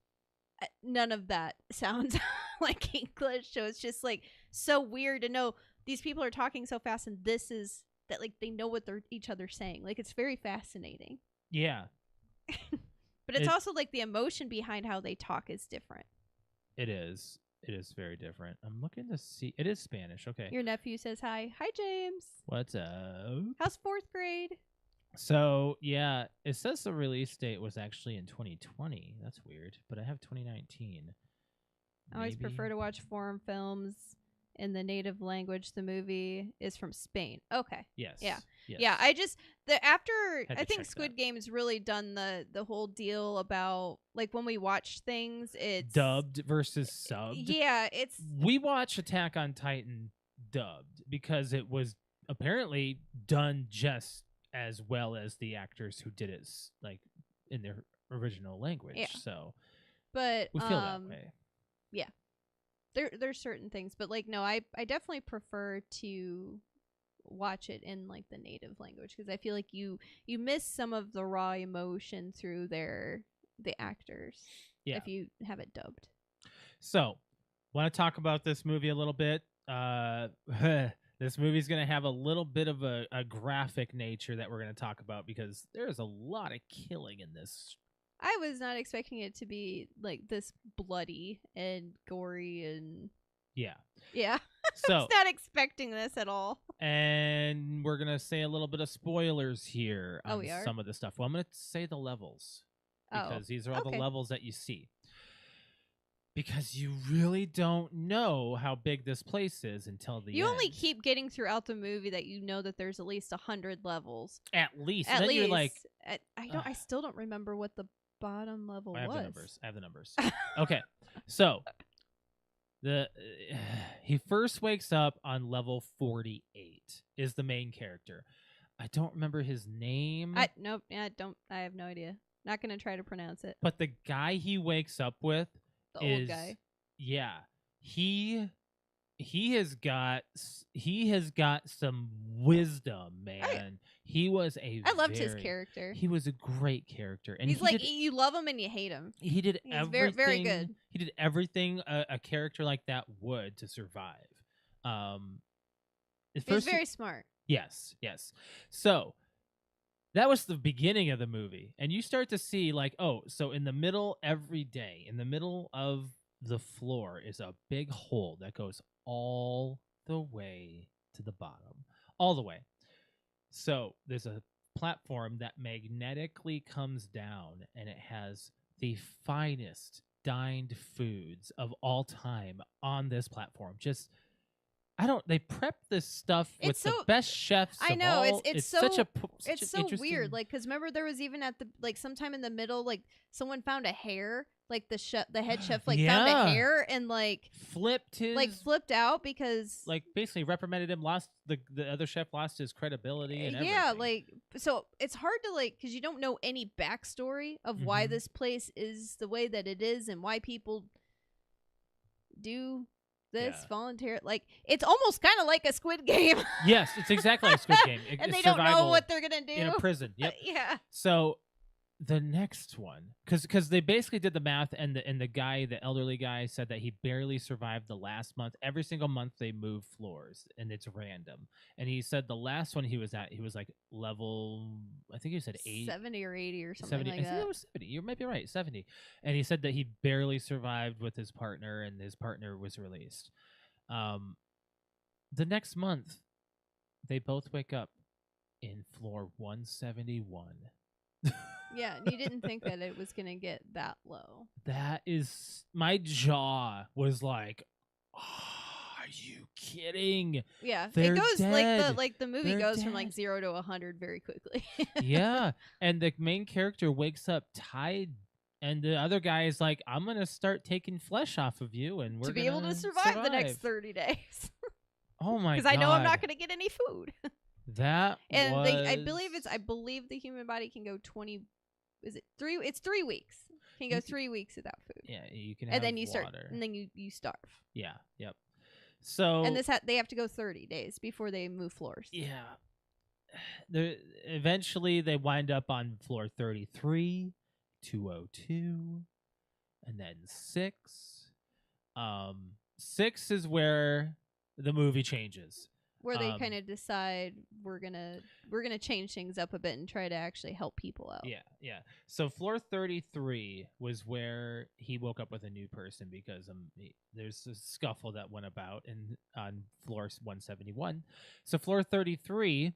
none of that sounds like English, so it's just like so weird to know these people are talking so fast, and this is that like they know what they're each other saying. Like, it's very fascinating. Yeah. But it's also like the emotion behind how they talk is different. It is very different. I'm looking to see. It is Spanish. Okay. Your nephew says hi. Hi, James. What's up? How's 4th grade? So, yeah, it says the release date was actually in 2020. That's weird, but I have 2019. I always prefer to watch foreign films in the native language. The movie is from Spain. Okay. Yes. Yeah. Yes. Yeah, I think check Squid that. Game's really done the whole deal about like when we watch things, it's dubbed versus subbed. Yeah, we watch Attack on Titan dubbed because it was apparently done just as well as the actors who did it like in their original language. Yeah. So but we feel that way. Yeah. There's certain things, but like no, I definitely prefer to watch it in like the native language because I feel like you miss some of the raw emotion through the actors if you have it dubbed. So, want to talk about this movie a little bit? This movie's going to have a little bit of a graphic nature that we're going to talk about because there's a lot of killing in this. I was not expecting it to be like this bloody and gory and yeah. So I was not expecting this at all. And we're gonna say a little bit of spoilers here on we are? some of the stuff. Well, I'm gonna say the levels because these are all the levels that you see. Because you really don't know how big this place is until the end. You only keep getting throughout the movie that you know that there's at least 100 levels. At least. At and then least. You're like, I still don't remember what the bottom level was. I have the numbers. Okay, so he first wakes up on level 48 is the main character. I don't remember his name. I have no idea. Not gonna try to pronounce it. But the guy he wakes up with old guy. Yeah. He has got some wisdom, man. I loved his character. He was a great character, and he's you love him and you hate him. He did everything. Very good. He did everything a character like that would to survive. He's very smart. Yes. So that was the beginning of the movie. And you start to see like, oh, so in the middle every day, in the middle of the floor is a big hole that goes all the way to the bottom. All the way. So there's a platform that magnetically comes down, and it has the finest dined foods of all time on this platform. Just they prep this stuff with It's the so- best chefs I of know, all. it's such so- a such It's an so interesting- weird, like, because remember there was even at the like sometime in the middle, like someone found a hair, like the head chef, like found Yeah. a hair and like flipped his flipped out because like basically reprimanded him. Lost the other chef lost his credibility and everything. yeah, like so it's hard to like because you don't know any backstory of why Mhm. this place is the way that it is and why people do this Yeah. volunteer. Like it's almost kind of like a Squid Game. Yes, it's exactly like Squid Game. And It's they don't know survival what they're gonna do in a prison. Yep. Yeah. So the next one, because they basically did the math, and the guy, the elderly guy, said that he barely survived the last month. Every single month they move floors, and it's random. And he said the last one he was at, he was like level, I think he said 70 or 80 or something 70. like I think that. it was 70. You might be right, 70. And he said that he barely survived with his partner, and his partner was released. The next month, they both wake up in floor 171. Yeah, and you didn't think that it was gonna get that low. That is, my jaw was like, oh, are you kidding? Yeah, They're it goes dead. like the movie They're goes from dead. like 0 to 100 very quickly. Yeah, and the main character wakes up tied, and the other guy is like, I'm gonna start taking flesh off of you, and we're to be able gonna to survive the next 30 days. Oh my god! Because I know I'm not gonna get any food. That And was... I believe the human body can go 20. Is it 3? It's 3 weeks. Can go 3 weeks without food. Yeah, you can. And have then you water. start, and then you starve. Yeah. Yep. So And they have to go 30 days before they move floors. yeah, eventually they wind up on floor 33, 202, and then 6. 6 is where the movie changes. Where they kind of decide we're gonna change things up a bit and try to actually help people out. Yeah. So floor 33 was where he woke up with a new person because there's a scuffle that went about on floor 171. So floor 33,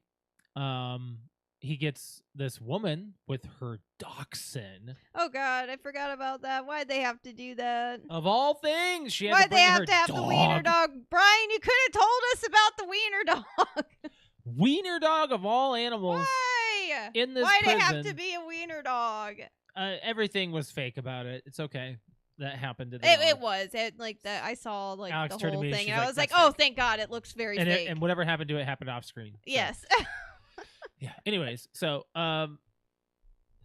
he gets this woman with her dachshund. Oh God, I forgot about that. Why'd they have to do that? Of all things, she had Why'd to they bring have her to have the wiener dog? Brian, you could have told us about the wiener dog. Wiener dog of all animals. Why? In this Why'd it have prison. to be a wiener dog? Everything was fake about it. It's okay. That happened to the It dog. was. I saw like Alex the turned to whole me and thing, she's and I like, was like, "That's "Oh, fake." thank God, it looks very and fake." and whatever happened to it happened off screen. So, yes. yeah. Anyways, so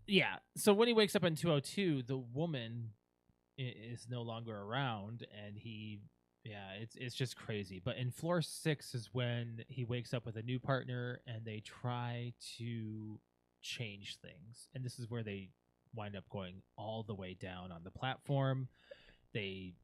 yeah. So when he wakes up in 202, the woman is no longer around, and it's just crazy. But in floor 6 is when he wakes up with a new partner, and they try to change things, and this is where they wind up going all the way down on the platform. They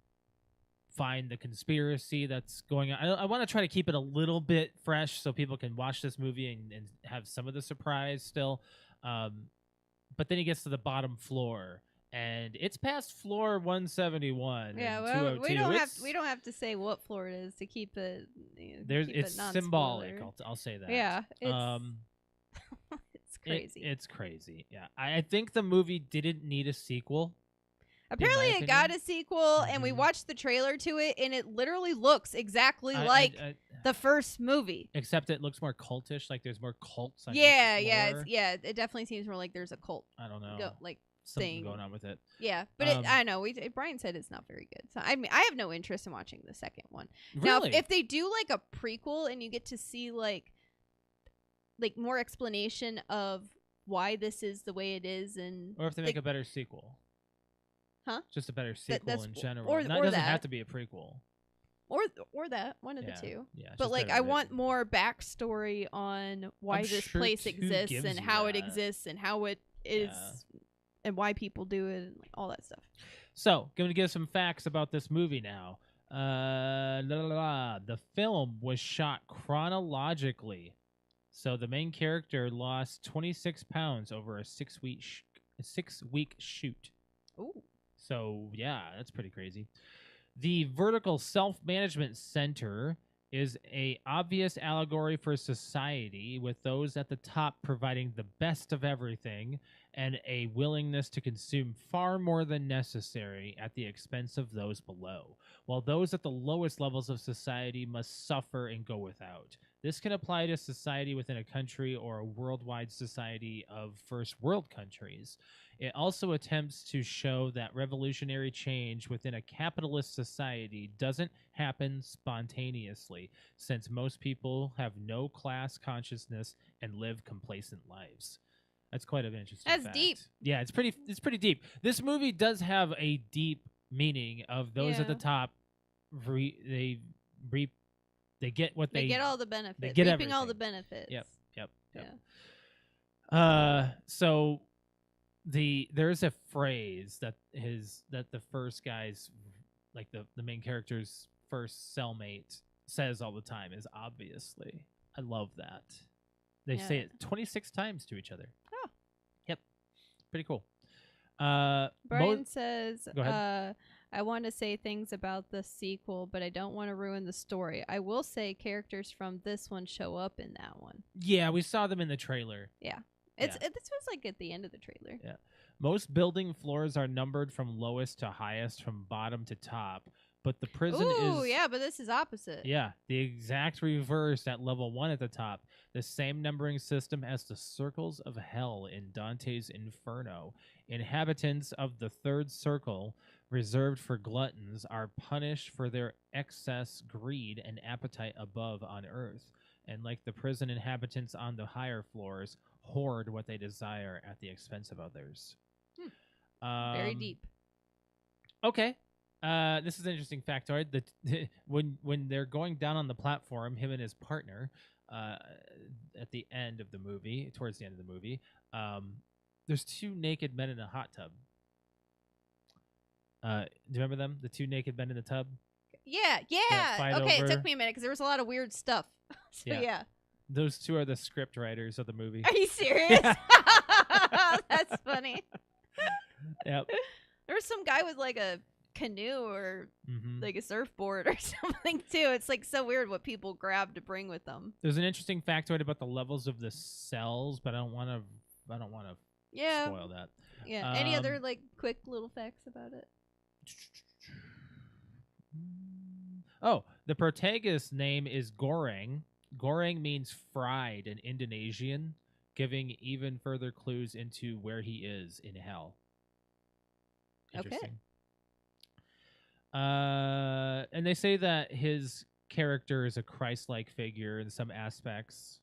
find the conspiracy that's going on. I want to try to keep it a little bit fresh so people can watch this movie and have some of the surprise still. But then he gets to the bottom floor, and it's past floor 171. Yeah, and well, 202. we don't have to say what floor it is to keep it. It's symbolic. I'll say that. Yeah, it's crazy. It's crazy. Yeah, I think the movie didn't need a sequel. Apparently, my it got opinion. a sequel, and we Mhm. watched the trailer to it, and it literally looks exactly like the first movie. Except it looks more cultish. Like there's more cults. On Yeah, each yeah, floor. it definitely seems more like there's a cult. I don't know. Something thing. going on with it. Yeah, but I know Brian said it's not very good. So I mean, I have no interest in watching the second one. Really? Now, if they do like a prequel and you get to see like more explanation of why this is the way it is, and or if they make a better sequel. Huh? Just a better sequel that's- in general. or It doesn't that. have to be a prequel. or that one of Yeah, the two. Yeah, But just like, better I want written. more backstory on why I'm this sure place 2 exists gives and you how it that. exists and how it is Yeah. and why people do it and like all that stuff. So, going to give some facts about this movie now. The film was shot chronologically. So the main character lost 26 pounds over a 6-week shoot. Ooh. So yeah, that's pretty crazy. The Vertical Self-Management Center is a obvious allegory for society, with those at the top providing the best of everything and a willingness to consume far more than necessary at the expense of those below, while those at the lowest levels of society must suffer and go without. This can apply to society within a country or a worldwide society of first world countries. It also attempts to show that revolutionary change within a capitalist society doesn't happen spontaneously, since most people have no class consciousness and live complacent lives. That's quite an interesting That's fact. deep. Yeah, it's pretty deep. This movie does have a deep meaning of those at the top. They get what They get all the benefits. They get reaping all the everything. benefits. Yep. Yeah. So there's a phrase that the first guy's, like the main character's first cellmate says all the time is obviously. I love that. They say it 26 times to each other. Oh. Yep. Pretty cool. Brian says, Go ahead. I want to say things about the sequel, but I don't want to ruin the story. I will say characters from this one show up in that one. Yeah, we saw them in the trailer. This was like at the end of the trailer. Yeah. Most building floors are numbered from lowest to highest, from bottom to top, but the prison Ooh, yeah, but this is opposite. Yeah, the exact reverse at level 1 at the top. The same numbering system as the circles of hell in Dante's Inferno. Inhabitants of the third circle, reserved for gluttons, are punished for their excess greed and appetite above on earth. And like the prison inhabitants on the higher floors, hoard what they desire at the expense of others. Very deep. Okay. This is an interesting factoid. When they're going down on the platform, him and his partner, at the end of the movie, towards the end of the movie, there's 2 naked men in a hot tub. Do you remember them? The 2 naked men in the tub? Yeah. Okay, it took me a minute because there was a lot of weird stuff. Yeah. Those 2 are the script writers of the movie. Are you serious? That's funny. Yep. There was some guy with like a canoe or like a surfboard or something too. It's like so weird what people grab to bring with them. There's an interesting factoid about the levels of the cells, but I don't want to spoil that. Yeah. Any other like quick little facts about it? Oh, the protagonist's name is Goreng. Goreng means fried in Indonesian, giving even further clues into where he is in hell. Interesting. Okay. And they say that his character is a Christ-like figure in some aspects,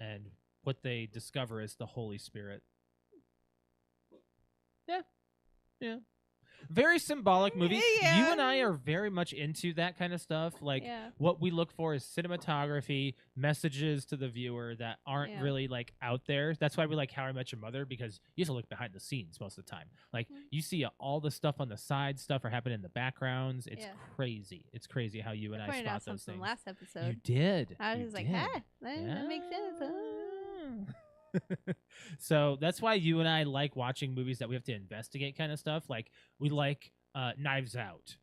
and what they discover is the Holy Spirit. Yeah. Very symbolic movie. Yeah. You and I are very much into that kind of stuff. Like, what we look for is cinematography, messages to the viewer that aren't really, like, out there. That's why we like How I Met Your Mother, because you have to look behind the scenes most of the time. Like, you see all the stuff on the side, stuff are happening in the backgrounds. It's crazy. It's crazy how you and I spot those things. Last episode. You did. I was like, that makes sense. So that's why you and I like watching movies that we have to investigate kind of stuff. Like, we like Knives Out.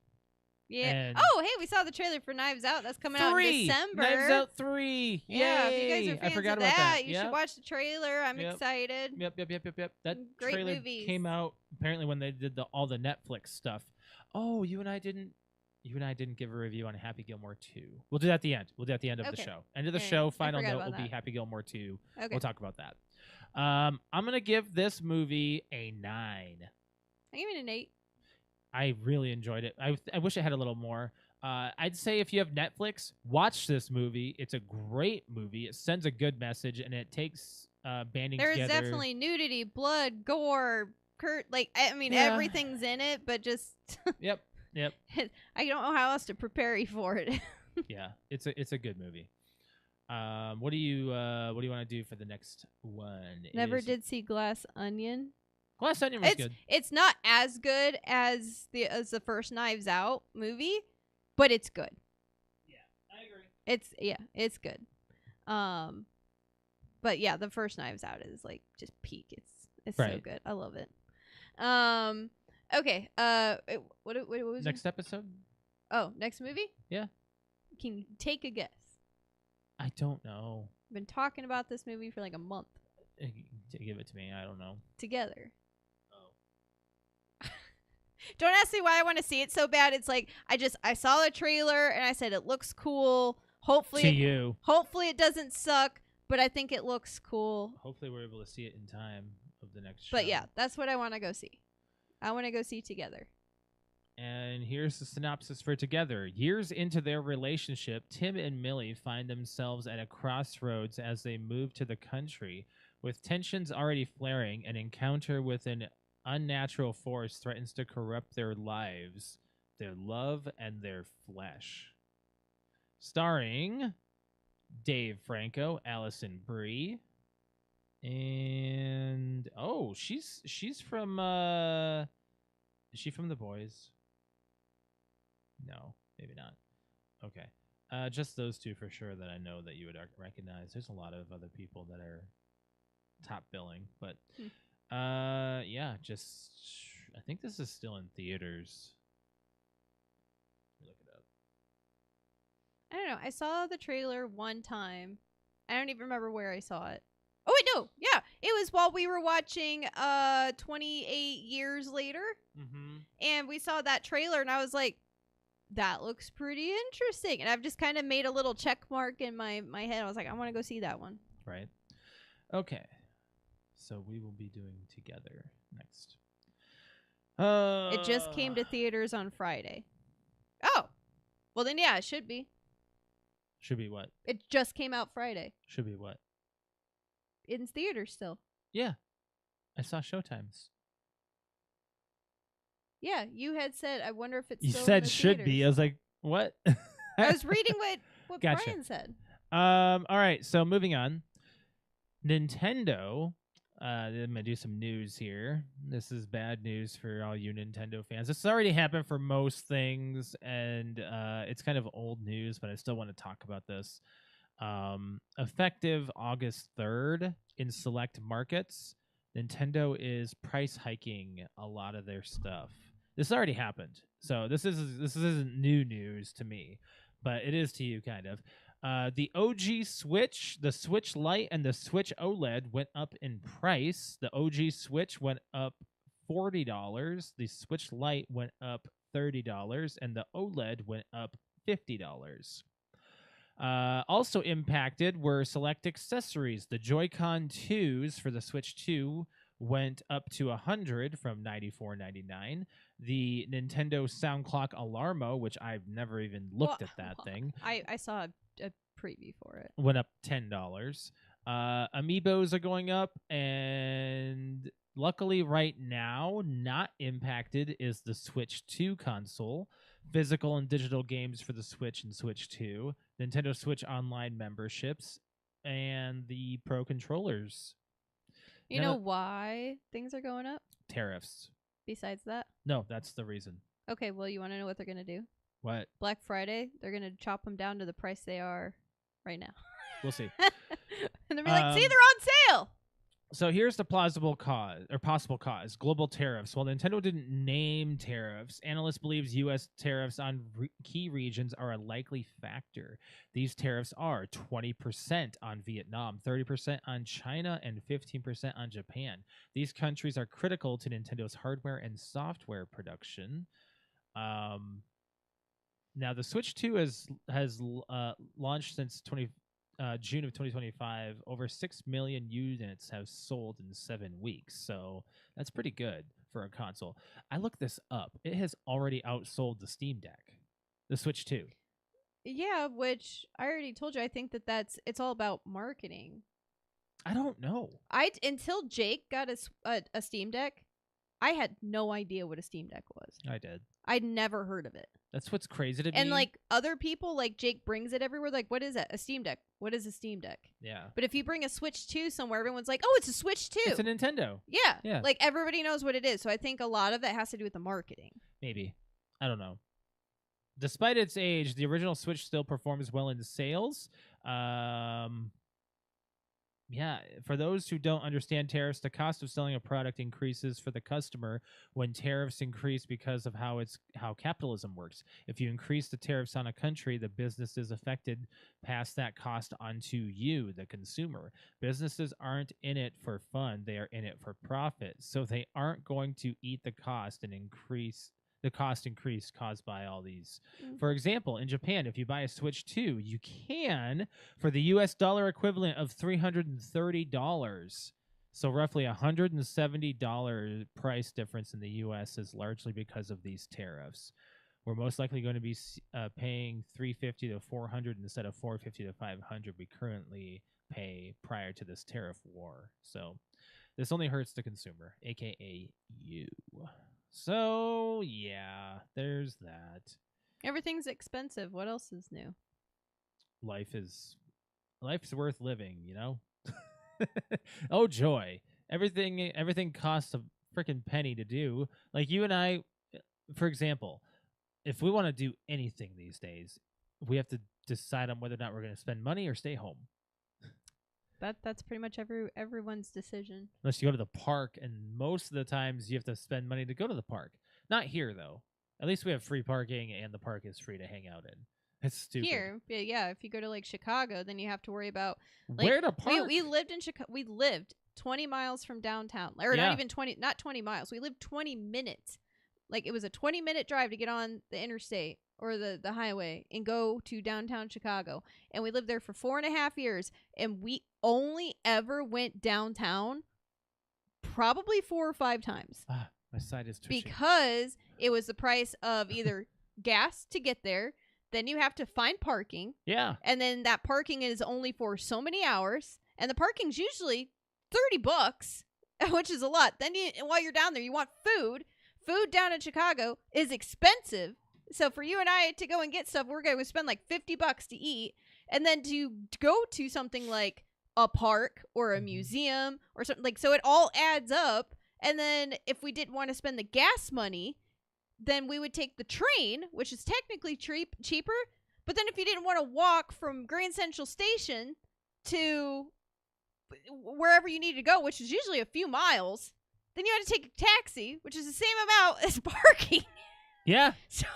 Yeah. And oh, hey, we saw the trailer for Knives Out. That's coming out in December. Knives Out 3. Yeah, if you guys are fans I forgot of about that. You should watch the trailer. I'm excited. Yep. That Great trailer movies. came out apparently when they did all the Netflix stuff. Oh, you and I didn't give a review on Happy Gilmore 2. We'll do that at the end. We'll do that at the end of the show. End of the show, final note will be Happy Gilmore 2. Okay. We'll talk about that. I'm going to give this movie a 9. I give it an 8. I really enjoyed it. I wish it had a little more. I'd say if you have Netflix, watch this movie. It's a great movie. It sends a good message, and it takes banding together. There's definitely nudity, blood, gore, everything's in it, but just... Yep. I don't know how else to prepare you for it. Yeah, it's a good movie. What do you want to do for the next one? Never did see Glass Onion. Glass Onion was good. It's not as good as the first Knives Out movie, but it's good. Yeah, I agree. It's good. But yeah, the first Knives Out is like just peak. It's so Right. good. I love it. Okay. What was Next episode? Oh, next movie? Yeah. Can you take a guess? I don't know. I've been talking about this movie for like a month. Give it to me. I don't know. Together. Oh. Don't ask me why I want to see it so bad. It's like I saw the trailer and I said it looks cool. Hopefully it doesn't suck, but I think it looks cool. Hopefully we're able to see it in time of the next show. But yeah, that's what I want to go see. I want to go see Together. And here's the synopsis for Together. Years into their relationship, Tim and Millie find themselves at a crossroads as they move to the country. With tensions already flaring, an encounter with an unnatural force threatens to corrupt their lives, their love, and their flesh. Starring Dave Franco, Allison Brie, and she's from is she from The Boys? No, maybe not. Okay. Just those two for sure that I know that you would recognize. There's a lot of other people that are top billing, but yeah, just I think this is still in theaters. Let me look it up. I don't know. I saw the trailer one time. I don't even remember where I saw it. Oh wait, no. Yeah, it was while we were watching 28 Years Later. Mm-hmm. And we saw that trailer and I was like, that looks pretty interesting. And I've just kind of made a little check mark in my head. I was like, I want to go see that one. Right. Okay. So we will be doing Together next. It just came to theaters on Friday. Oh. Well then yeah, it should be. Should be what? It just came out Friday. Should be what? In theaters still. Yeah. I saw showtimes. Yeah, you had said, I wonder if it's You still said in the should theaters. be. I was like, what? I was reading what Gotcha. Brian said. All right, so moving on. Nintendo. I'm going to do some news here. This is bad news for all you Nintendo fans. This has already happened for most things, and it's kind of old news, but I still want to talk about this. Effective August 3rd in select markets, Nintendo is price hiking a lot of their stuff. This already happened, so this isn't new news to me, but it is to you, kind of. The OG Switch, the Switch Lite, and the Switch OLED went up in price. The OG Switch went up $40. The Switch Lite went up $30, and the OLED went up $50. Also impacted were select accessories. The Joy-Con 2s for the Switch 2 went up to $100 from $94.99. The Nintendo Sound Clock Alarmo, which I've never even looked at that thing. I saw a preview for it. Went up $10. Amiibos are going up, and luckily right now, not impacted is the Switch 2 console. Physical and digital games for the Switch and Switch 2, Nintendo Switch Online memberships, and the Pro controllers. You know why things are going up? Tariffs. Besides that? No, that's the reason. Okay, well, you want to know what they're going to do? What? Black Friday, they're going to chop them down to the price they are right now. We'll see. And they'll be like, see, they're on sale! So here's the possible cause: global tariffs. While Nintendo didn't name tariffs, analysts believe U.S. tariffs on key regions are a likely factor. These tariffs are 20% on Vietnam, 30% on China, and 15% on Japan. These countries are critical to Nintendo's hardware and software production. Now, the Switch 2 has launched since June of 2025. Over 6 million units have sold in 7 weeks, so that's pretty good for a console. I looked this up. It has already outsold the Steam Deck, the Switch 2. Yeah, which I already told you. I think it's all about marketing. I don't know. Until Jake got a Steam Deck, I had no idea what a Steam Deck was. I did. I'd never heard of it. That's what's crazy to me. And like other people, like Jake brings it everywhere. Like, what is that? A Steam Deck. What is a Steam Deck? Yeah. But if you bring a Switch 2 somewhere, everyone's like, oh, it's a Switch 2. It's a Nintendo. Yeah. Yeah. Like everybody knows what it is. So I think a lot of that has to do with the marketing. Maybe. I don't know. Despite its age, the original Switch still performs well in sales. Yeah, for those who don't understand tariffs, the cost of selling a product increases for the customer when tariffs increase because of how capitalism works. If you increase the tariffs on a country, the businesses affected pass that cost onto you, the consumer. Businesses aren't in it for fun, they are in it for profit. So they aren't going to eat the cost and increase the cost increase caused by all these. For example, in Japan, if you buy a Switch 2, you can for the US dollar equivalent of $330. So roughly $170 price difference in the US is largely because of these tariffs. We're most likely going to be paying $350 to $400 instead of $450 to $500 we currently pay prior to this tariff war. So this only hurts the consumer, aka you. So yeah, there's that. Everything's expensive. What else is new? Life's worth living, you know? Oh joy. Everything costs a freaking penny to do. Like you and I, for example, if we want to do anything these days, we have to decide on whether or not we're going to spend money or stay home. That's pretty much everyone's decision. Unless you go to the park, and most of the times you have to spend money to go to the park. Not here, though. At least we have free parking, and the park is free to hang out in. It's stupid. Here, yeah. If you go to like Chicago, then you have to worry about like, where to park. We lived in Chicago. We lived 20 miles from downtown, or not even 20. Not 20 miles. We lived 20 minutes. Like it was a 20-minute drive to get on the interstate or the highway and go to downtown Chicago. And we lived there for 4.5 years, and we only ever went downtown probably 4 or 5 times. My side is twitching. Because it was the price of either gas to get there, then you have to find parking. Yeah. And then that parking is only for so many hours, and the parking's usually $30, which is a lot. Then while you're down there, you want food. Food down in Chicago is expensive. So for you and I to go and get stuff, we're going to spend like $50 to eat. And then to go to something like a park or a museum or something like, so it all adds up. And then if we didn't want to spend the gas money, then we would take the train, which is technically cheaper. But then if you didn't want to walk from Grand Central Station to wherever you need to go, which is usually a few miles, then you had to take a taxi, which is the same amount as parking. Yeah. So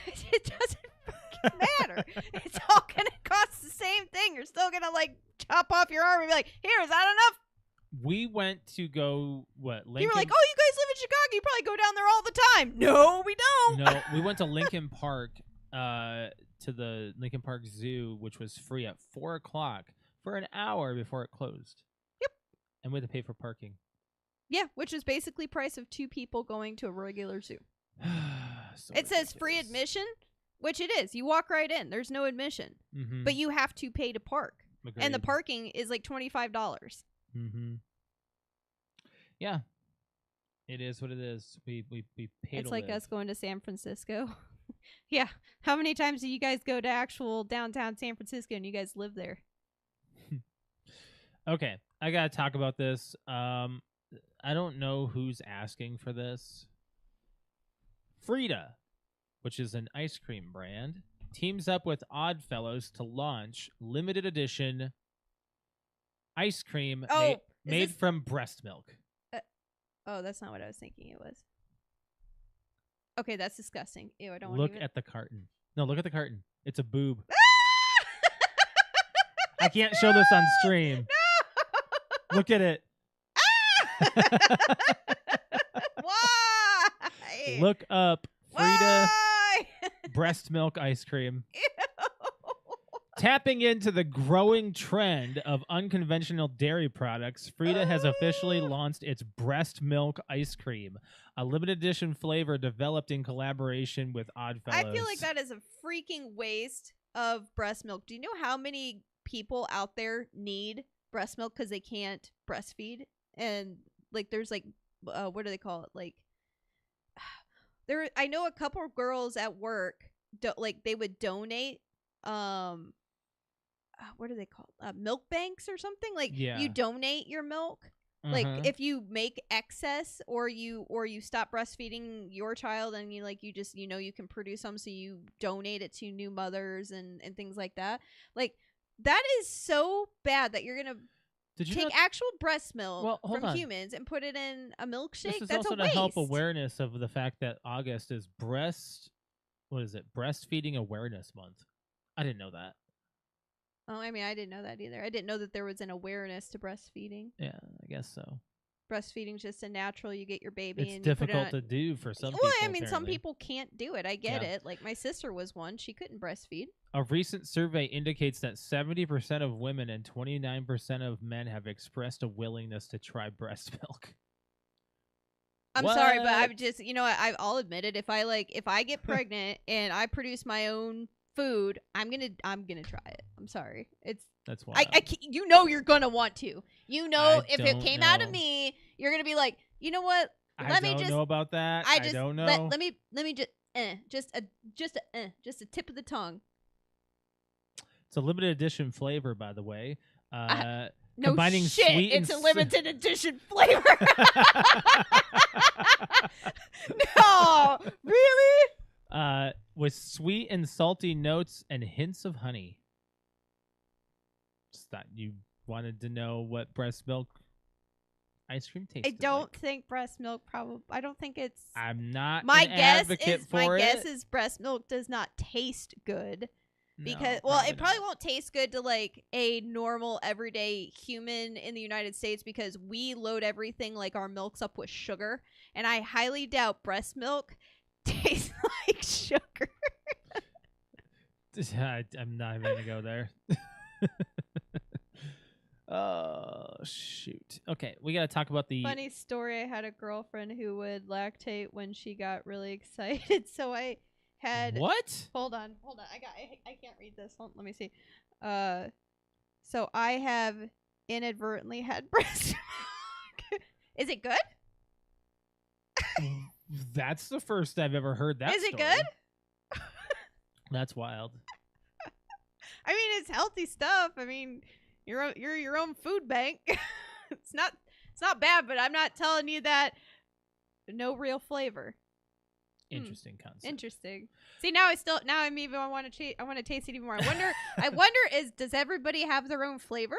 it doesn't fucking matter. It's all going to cost the same thing. You're still going to like chop off your arm and be like, here, is that enough? We went to go, Lincoln? You were like, oh, you guys live in Chicago. You probably go down there all the time. No, we don't. No, we went to Lincoln Park, to the Lincoln Park Zoo, which was free at 4 o'clock for an hour before it closed. Yep. And we had to pay for parking. Yeah, which is basically price of 2 people going to a regular zoo. So it says free admission, which it is. You walk right in. There's no admission. Mm-hmm. But you have to pay to park. Agreed. And the parking is like $25. Mm-hmm. Yeah. It is what it is. We pay It's to like live. us going to San Francisco. Yeah. How many times do you guys go to actual downtown San Francisco and you guys live there? Okay. I got to talk about this. I don't know who's asking for this. Frida, which is an ice cream brand, teams up with Oddfellows to launch limited edition ice cream made from breast milk. Oh, that's not what I was thinking it was. Okay, that's disgusting. Ew, I don't Look want to at the carton. No, look at the carton. It's a boob. I can't show this on stream. No! Look at it. Why? Look up Frida Why? breast milk ice cream. Ew. Tapping into the growing trend of unconventional dairy products, Frida has officially launched its breast milk ice cream, a limited edition flavor developed in collaboration with Oddfellows. I feel like that is a freaking waste of breast milk. Do you know how many people out there need breast milk because they can't breastfeed? And like, there's like, what do they call it? Like, I know a couple of girls at work, they would donate, what are they called? Milk banks or something. Like, you donate your milk. Like, if you make excess or you stop breastfeeding your child and you just, you can produce some, so you donate it to new mothers and things like that. Like, that is so bad that you're going to Did you take know actual breast milk Well, hold from on. humans and put it in a milkshake? this is That's also a to waste. help awareness of the fact that August is breastfeeding awareness month. I didn't know that. Oh, I mean, I didn't know that either. I didn't know that there was an awareness to breastfeeding. Yeah, I guess so. Breastfeeding's just a natural. You get your baby It's and you put it difficult on. to do for some Well, people. I mean, some apparently. people can't do it. I get Yeah. it. Like my sister was one. She couldn't breastfeed. A recent survey indicates that 70% of women and 29% of men have expressed a willingness to try breast milk. I'm sorry, but What? I'm just, I'll admit it. If I get pregnant and I produce my own food, I'm gonna try it. I'm sorry. That's why. You're gonna want to. If it don't came out of know. me, you're gonna be like, you know what? I don't know about that. I don't know. Let me just a tip of the tongue. It's a limited edition flavor, by the way. No combining shit, sweet it's and a limited edition flavor. No, really? With sweet and salty notes and hints of honey. Just thought you wanted to know what breast milk ice cream tastes I don't like. think breast milk I don't think it's. I'm not My an guess advocate is for guess it. is breast milk does not taste good. Because No, it probably not. won't taste good to like a normal everyday human in the United States because we load everything like our milks up with sugar, and I highly doubt breast milk tastes like sugar. I'm not even gonna go there. Oh shoot. Okay, we gotta talk about the Funny story, I had a girlfriend who would lactate when she got really excited, so I had what? Hold on. I can't read this. Let me see. So I have inadvertently had breast milk. Is it good? That's the first I've ever heard that. Is it story. good? That's wild. I mean, it's healthy stuff. I mean, you're your own food bank. It's not bad, but I'm not telling you that no real flavor. Interesting concept. Interesting. See, now I'm even I want to taste it even more. I wonder does everybody have their own flavor?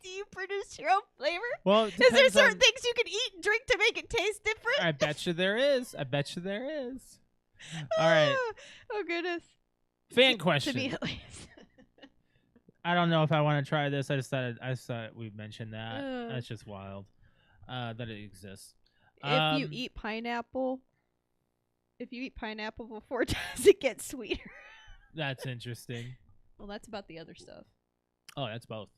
Do you produce your own flavor? Well, is there certain things you can eat and drink to make it taste different? I bet you there is. All right. Oh goodness. Fan question. To me at least. I don't know if I want to try this. I just thought we mentioned that. That's just wild. That it exists. If you eat pineapple before, does it get sweeter? That's interesting. Well, that's about the other stuff. Oh, that's both.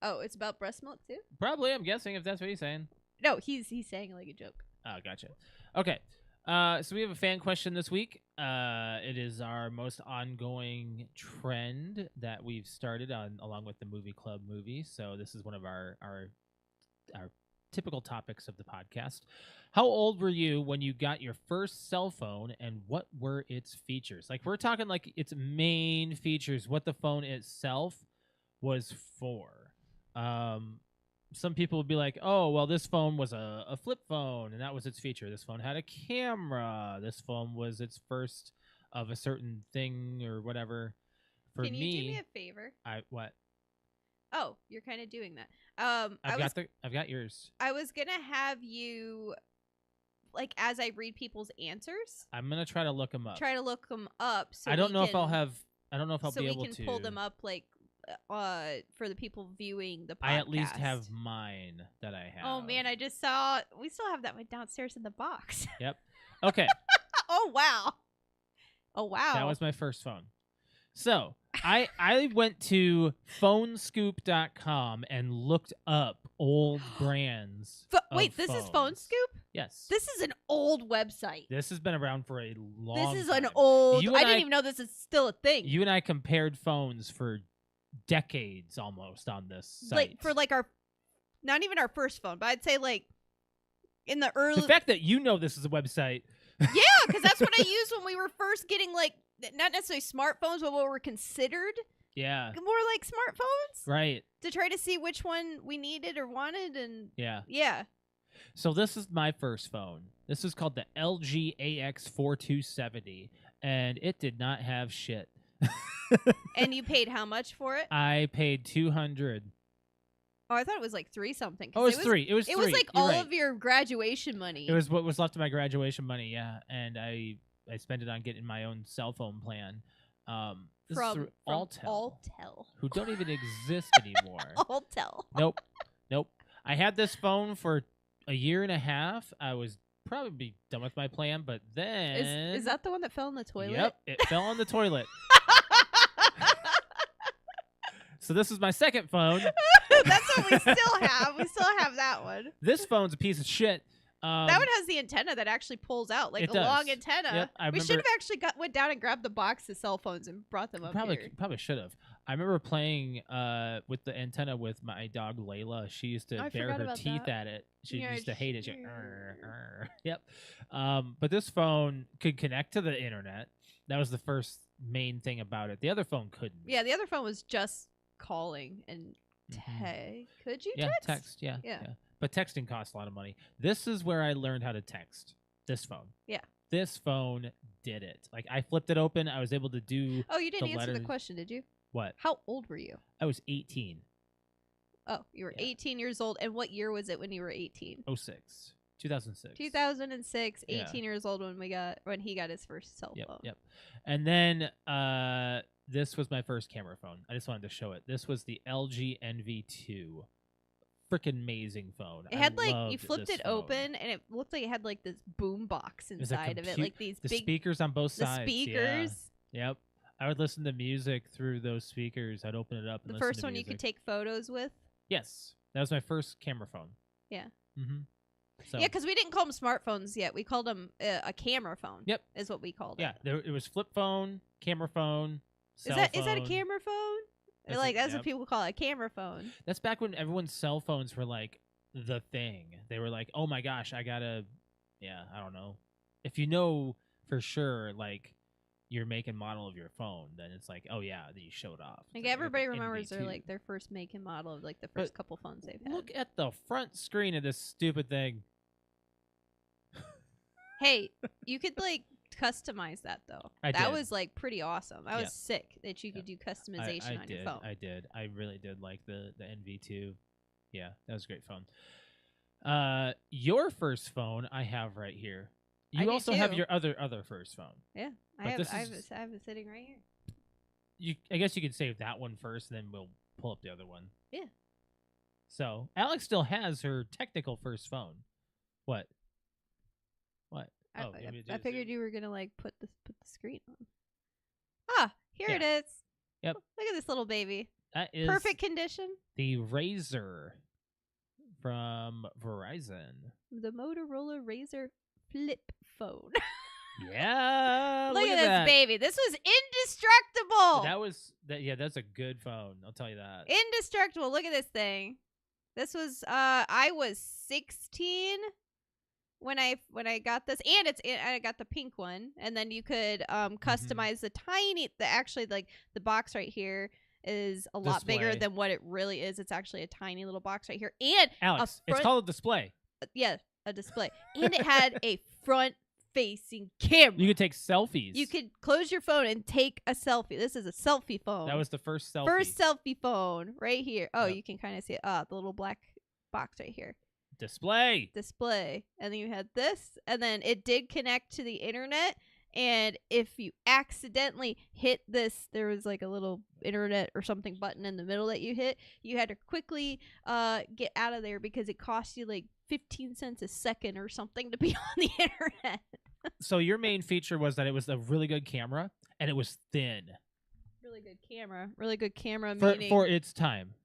Oh, it's about breast milk too? Probably, I'm guessing, if that's what he's saying. No, he's saying like a joke. Oh, gotcha. Okay. So we have a fan question this week. It is our most ongoing trend that we've started along with the movie club movie. So this is one of our typical topics of the podcast. How old were you when you got your first cell phone, and what were its features? Like, we're talking like its main features, what the phone itself was for. Some people would be like, oh, well, this phone was a flip phone, and that was its feature. This phone had a camera. This phone was its first of a certain thing or whatever. For Can you me, do me a favor? What? Oh, you're kind of doing that. I've got yours. I was gonna have you, like, as I read people's answers. I'm gonna try to look them up. Try to look them up. So I don't know if I'll be able to. So we can pull them up, like, for the people viewing the podcast. I at least have mine that I have. Oh man, I just saw. We still have that one downstairs in the box. Yep. Okay. Oh wow. That was my first phone. So I went to phonescoop.com and looked up old brands. Wait, this is Phone Scoop? Yes. This is an old website. This has been around for a long time. This is an old. I didn't even know this is still a thing. You and I compared phones for decades almost on this site. Like for like not even our first phone, but I'd say like in the early. The fact that you know this is a website. Yeah, because that's what I used when we were first getting, like, not necessarily smartphones, but what were considered. Yeah. More like smartphones. Right. To try to see which one we needed or wanted, and yeah. So this is my first phone. This is called the LG AX4270, and it did not have shit. And you paid how much for it? I paid $200. Oh, I thought it was like 3 something. Oh, it was $3. It was $3. It was like You're all right. of your graduation money. It was what was left of my graduation money, yeah. And I spent it on getting my own cell phone plan. This is through Alltel. who don't even exist anymore. Alltel. Nope. I had this phone for a year and a half. I was probably done with my plan, but then Is that the one that fell in the toilet? Yep, it fell on the toilet. So this is my second phone. That's what we still have. We still have that one. This phone's a piece of shit. That one has the antenna that actually pulls out, like It a does. long antenna. Yep, I We should remember- have actually went down and grabbed the box of cell phones and brought them up here. Probably should have. I remember playing with the antenna with my dog Layla. She used to I bare forgot her about teeth that. at it. She Yeah, used to hate it. She she- Yep. But this phone could connect to the internet. That was the first main thing about it. The other phone couldn't. Yeah, the other phone was just calling and Mhm. Could you Yeah, text? text. Yeah. Yeah. But texting costs a lot of money. This is where I learned how to text. This phone. Yeah. This phone did it. Like I flipped it open. I was able to do Oh, you didn't The answer the letters- question, did you? what? How old were you? I was 18. Oh, you were Yeah. 18 years old. And what year was it when you were 18? 06. 2006. 2006, Yeah. 18 years old when he got his first cell phone. Yep. And then this was my first camera phone. I just wanted to show it. This was the LG NV2. Freaking amazing phone. It had I you loved flipped this it phone. open and it looked like it had like this boom box was a inside of it, compute- like these The big speakers on both the sides. speakers. Yeah. Yep. I would listen to music through those speakers. I'd open it up and The listen first to one you music. could take photos with. Yes. That was my first camera phone. Yeah. Mm-hmm. So, Yeah, because we didn't call them smartphones yet. We called them a camera phone. Yep. Is what we called yeah, it. it was flip phone, camera phone, cell Is that a phone. camera phone? That's Like it, that's yep. what people call it, a camera phone. That's back when everyone's cell phones were like the thing. They were like, oh my gosh, I don't know. If you know for sure, like, your make and model of your phone, then it's like, oh yeah, that you showed off. Like It's I got everybody the remembers their NV2. their first make and model of like the But first couple phones they've had. Look at the front screen of this stupid thing. Hey, you could like customize that though. I That did. was like pretty awesome. I Yeah. was sick that you could do customization I on did. your phone. I did. I really did like the NV2. Yeah, that was a great phone. Your first phone I have right here. I You do also have too. your other first phone. Yeah, But I have this I is- have it sitting right here. I guess you could save that one first, and then we'll pull up the other one. Yeah. So Alex still has her technical first phone. What? I, Oh, you want me to do I this figured too? you were gonna like put the screen on. Ah, here it is. Yep. Look at this little baby. That is Perfect condition. the Razr from Verizon. The Motorola Razr flip phone. Yeah, Look at this that. baby. This was indestructible. That was that. Yeah, that's a good phone. I'll tell you that. Indestructible. Look at this thing. This was I was 16 when I got this, and I got the pink one, and then you could Mm-hmm. customize actually like the box right here is a lot bigger Display. than what it really is. It's actually a tiny little box right here, and Alex, it's front- called a display. a display, and it had a front facing camera. You could take selfies. You could close your phone and take a selfie. This is a selfie phone. That was the first selfie. First selfie phone right here. Oh, Yep. you can kind of see it. The little black box right here. display. Display. And then you had this. And then it did connect to the internet. And if you accidentally hit this, there was like a little internet or something button in the middle that you hit. You had to quickly get out of there because it cost you like 15 cents a second or something to be on the internet. So your main feature was that it was a really good camera and it was thin Really good camera. Really good camera. for Meaning for its time.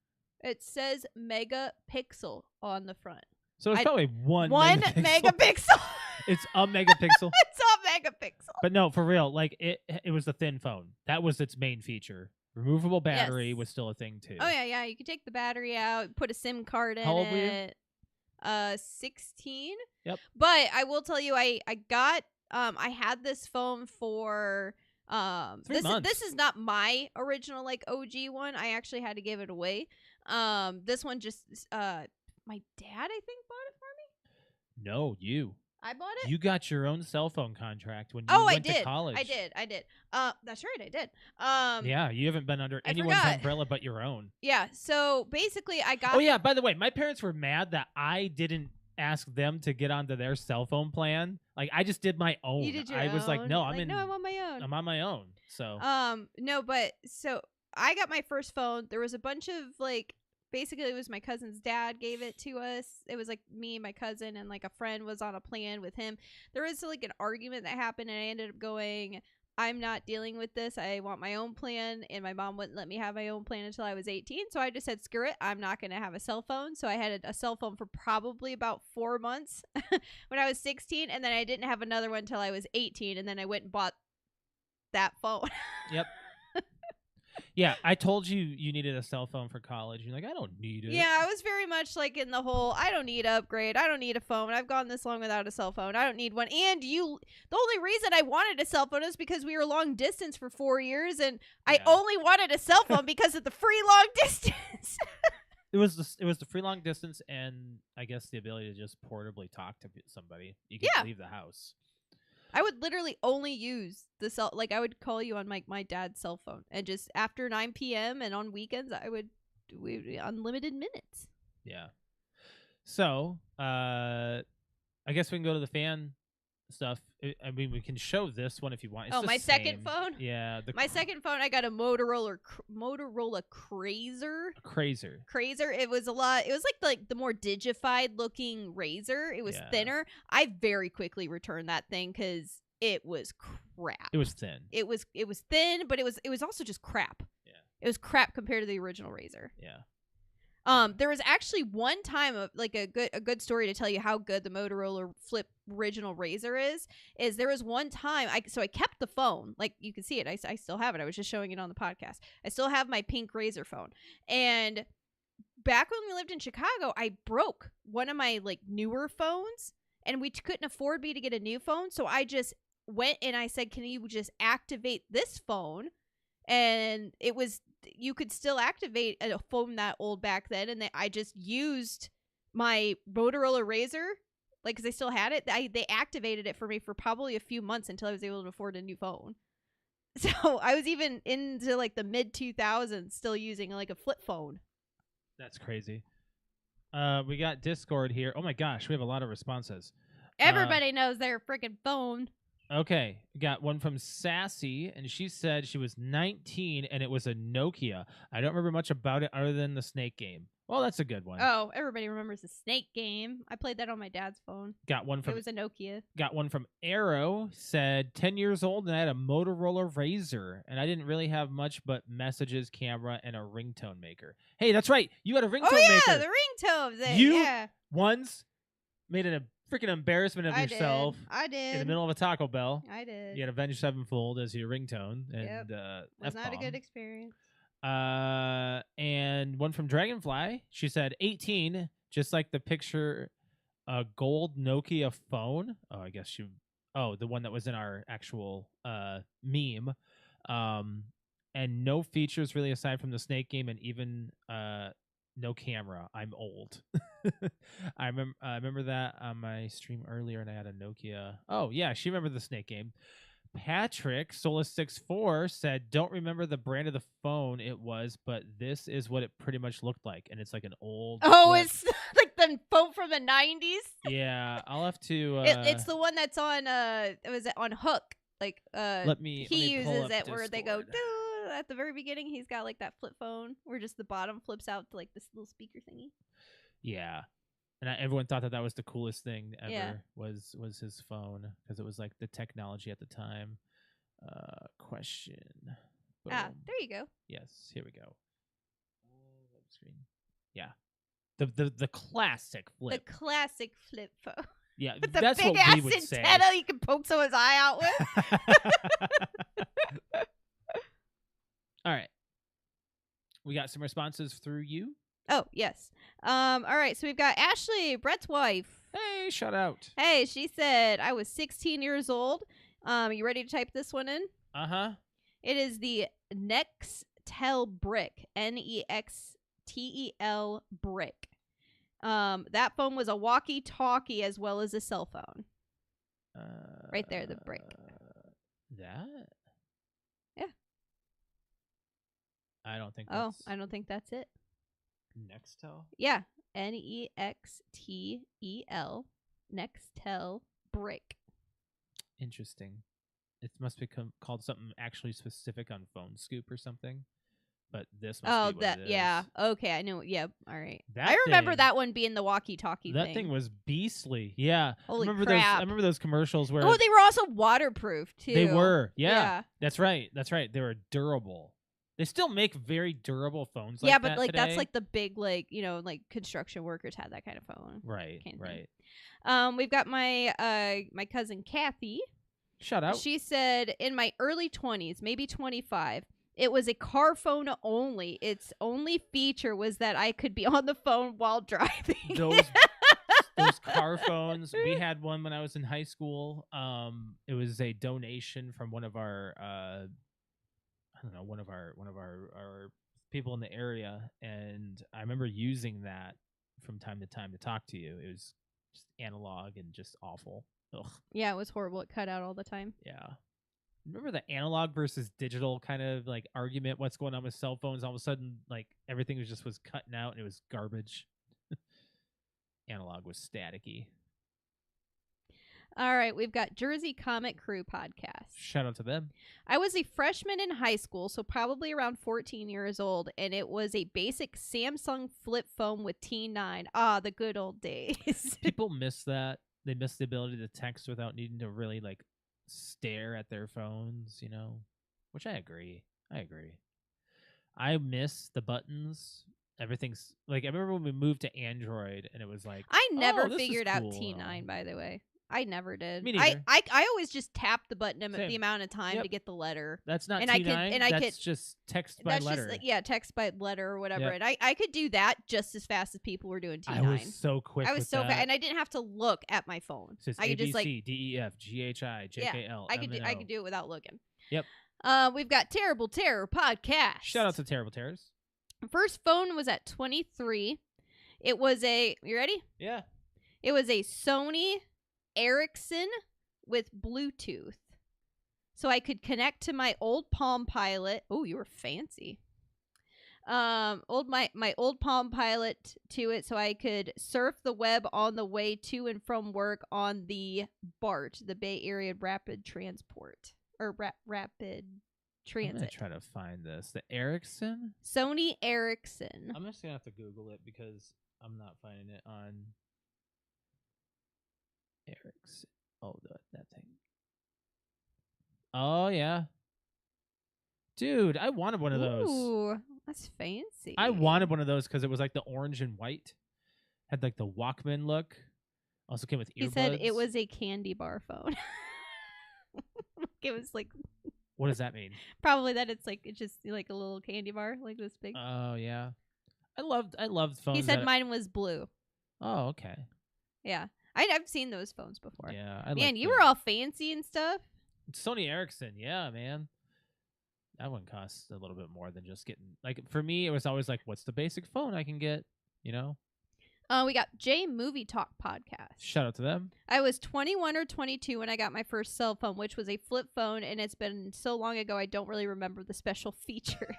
it says megapixel on the front. So it's probably one megapixel. megapixel. It's a megapixel. It's a megapixel. But no, for real, like it was the thin phone. That was its main feature. Removable battery Yes. was still a thing too. Oh yeah. You could take the battery out, put a SIM card in How old were you? it. 16. Yep. But I will tell you, I got I had this phone for 3 months. This is not my original like OG one. I actually had to give it away. This one just my dad I think bought it for me. No, you. I bought it. You got your own cell phone contract when you Oh, went I did. to college. I did. That's right. I did. Yeah, you haven't been under I anyone's forgot. umbrella but your own. Yeah. So basically, I got. Oh yeah, by the way, my parents were mad that I didn't ask them to get onto their cell phone plan. Like I just did my own. You did your I was like, own? no, Like, no, I'm on my own. I'm on my own. So No, but so I got my first phone. There was a bunch of like. Basically, it was my cousin's dad gave it to us. It was like me and my cousin and like a friend was on a plan with him. There was like an argument that happened and I ended up going, I'm not dealing with this. I want my own plan. And my mom wouldn't let me have my own plan until I was 18. So I just said, screw it. I'm not going to have a cell phone. So I had a cell phone for probably about 4 months when I was 16. And then I didn't have another one until I was 18. And then I went and bought that phone. Yep. Yeah, I told you you needed a cell phone for college. You're like, I don't need it. Yeah, I was very much like in the whole, I don't need to upgrade. I don't need a phone. I've gone this long without a cell phone. I don't need one. And the only reason I wanted a cell phone is because we were long distance for 4 years, and I only wanted a cell phone because of the free long distance. It was the free long distance, and I guess the ability to just portably talk to somebody. You can leave the house. I would literally only use the cell. Like I would call you on my dad's cell phone, and just after 9 p.m. and on weekends, we unlimited minutes. Yeah. So, I guess we can go to the fan stuff. I mean, we can show this one if you want. It's the my same. second phone. Yeah. My second phone, I got a Motorola Crazer. Crazer. It was a lot. It was like the more digified looking Razor. It was thinner. I very quickly returned that thing because it was crap. It was thin. It was thin, but it was also just crap. Yeah. It was crap compared to the original Razor. Yeah. There was actually one time of like a good story to tell you how good the Motorola flip original Razor is there was one time I kept the phone, like you can see it. I still have it. I was just showing it on the podcast. I still have my pink Razor phone. And back when we lived in Chicago, I broke one of my like newer phones and we couldn't afford me to get a new phone. So I just went and I said, can you just activate this phone? And you could still activate a phone that old back then, and I just used my Motorola Razor, like, because I still had it. They activated it for me for probably a few months until I was able to afford a new phone. So I was even into like the mid 2000s still using like a flip phone. That's crazy. We got Discord here. Oh my gosh, we have a lot of responses. Everybody knows their freaking phone. Okay, we got one from Sassy, and she said she was 19 and it was a Nokia. I don't remember much about it other than the Snake game. Well, that's a good one. Oh, everybody remembers the Snake game. I played that on my dad's phone. Got one from. It was a Nokia. Got one from Arrow. Said 10 years old and I had a Motorola Razor, and I didn't really have much but messages, camera, and a ringtone maker. Hey, that's right. You had a ringtone maker. Oh yeah, the ringtone thing. You once made a freaking embarrassment of I yourself. I did. In the middle of a Taco Bell. I did. You had Avenged Sevenfold as your ringtone, and was not a good experience. And one from Dragonfly. She said 18, just like the picture, a gold Nokia phone. Oh, I guess the one that was in our actual meme. And no features really aside from the Snake game, and even no camera. I'm old. I remember that on my stream earlier, and I had a Nokia. Oh yeah, she remembered the Snake game. Patrick Solus64 said, "Don't remember the brand of the phone it was, but this is what it pretty much looked like, and it's like an old." Oh, flip. it's like the phone from the 90s. Yeah, I'll have to. It's the one that's on. Was it on Hook? Like let me uses pull up it where they go. Discord. At the very beginning, he's got like that flip phone where just the bottom flips out to like this little speaker thingy. Yeah, and everyone thought that was the coolest thing ever. Yeah. Was his phone, because it was like the technology at the time. Question. Boom. There you go. Yes, here we go. Screen. Yeah, the classic flip. The classic flip phone. Yeah, With the that's big what ass we would say. antenna you can poke someone's eye out with. All right. We got some responses through you. Oh, yes. All right, so we've got Ashley, Brett's wife. Hey, shout out. Hey, she said, I was 16 years old. You ready to type this one in? Uh-huh. It is the Nextel Brick. Nextel Brick. That phone was a walkie-talkie as well as a cell phone. Right there, the brick. That? Yeah. I don't think Oh, that's I don't think that's it. Nextel. Yeah. Nextel. Nextel brick. Interesting. It must be called something actually specific on Phone Scoop or something. But this must Oh, be what that, it is. yeah. Okay, I know. Yep. All right. That I remember thing- that one being the walkie-talkie That thing was beastly. Yeah. Holy I crap. remember those commercials where Oh, they were also waterproof, too. they were. Yeah. Yeah. That's right. That's right. They were durable. They still make very durable phones like Yeah, that but like that's today. like the big like construction workers had that kind of phone. Right, kind of thing. right. We've got my my cousin Kathy. Shout out. She said in my early 20s, maybe 25, it was a car phone only. Its only feature was that I could be on the phone while driving. Those car phones. We had one when I was in high school. It was a donation from one of our one of our people in the area, and I remember using that from time to time to talk to you. It was just analog and just awful. Ugh. Yeah, it was horrible. It cut out all the time. Yeah. Remember the analog versus digital kind of like argument? What's going on with cell phones? All of a sudden, like everything was cutting out and it was garbage. Analog was staticky. All right, we've got Jersey Comic Crew podcast. Shout out to them. I was a freshman in high school, so probably around 14 years old, and it was a basic Samsung flip phone with T9. Ah, the good old days. People miss that. They miss the ability to text without needing to really like stare at their phones, which I agree. I miss the buttons. Everything's like, I remember when we moved to Android and it was like, I never this is figured out cool. T9, by the way. I never did. Me neither. I always just tapped the button Same. the amount of time Yep. to get the letter. That's not And T9. I That's just text by That's letter. just text by letter or whatever. Yep. And I could do that just as fast as people were doing T9. I was so quick. I was with so that. fast, and I didn't have to look at my phone. So it's I could just like D E F G H I J K L. I could do it without looking. Yep. We've got Terrible Terror podcast. Shout out to Terrible Terrors. First phone was at 23. It was you ready? Yeah. It was a Sony Ericsson with Bluetooth. So I could connect to my old Palm Pilot. Oh, you were fancy. My old Palm Pilot to it so I could surf the web on the way to and from work on the BART, the Bay Area Rapid Transport. Or Rapid Transit. I'm going to try to find this. The Ericsson? Sony Ericsson. I'm just going to have to Google it because I'm not finding it on Ericsson. Oh, that thing. Oh, yeah. Dude, I wanted one of those. Ooh, that's fancy. I wanted one of those because it was like the orange and white. Had like the Walkman look. Also came with earbuds. He said it was a candy bar phone. It was like... What does that mean? Probably that it's just like a little candy bar, like this big. Oh, yeah. I loved phones. He said mine was blue. Oh, okay. Yeah. I've seen those phones before. Yeah. Man, you were all fancy and stuff. Sony Ericsson, yeah, man. That one costs a little bit more than just getting... Like, for me, it was always like, what's the basic phone I can get, We got J Movie Talk podcast. Shout out to them. I was 21 or 22 when I got my first cell phone, which was a flip phone, and it's been so long ago I don't really remember the special features.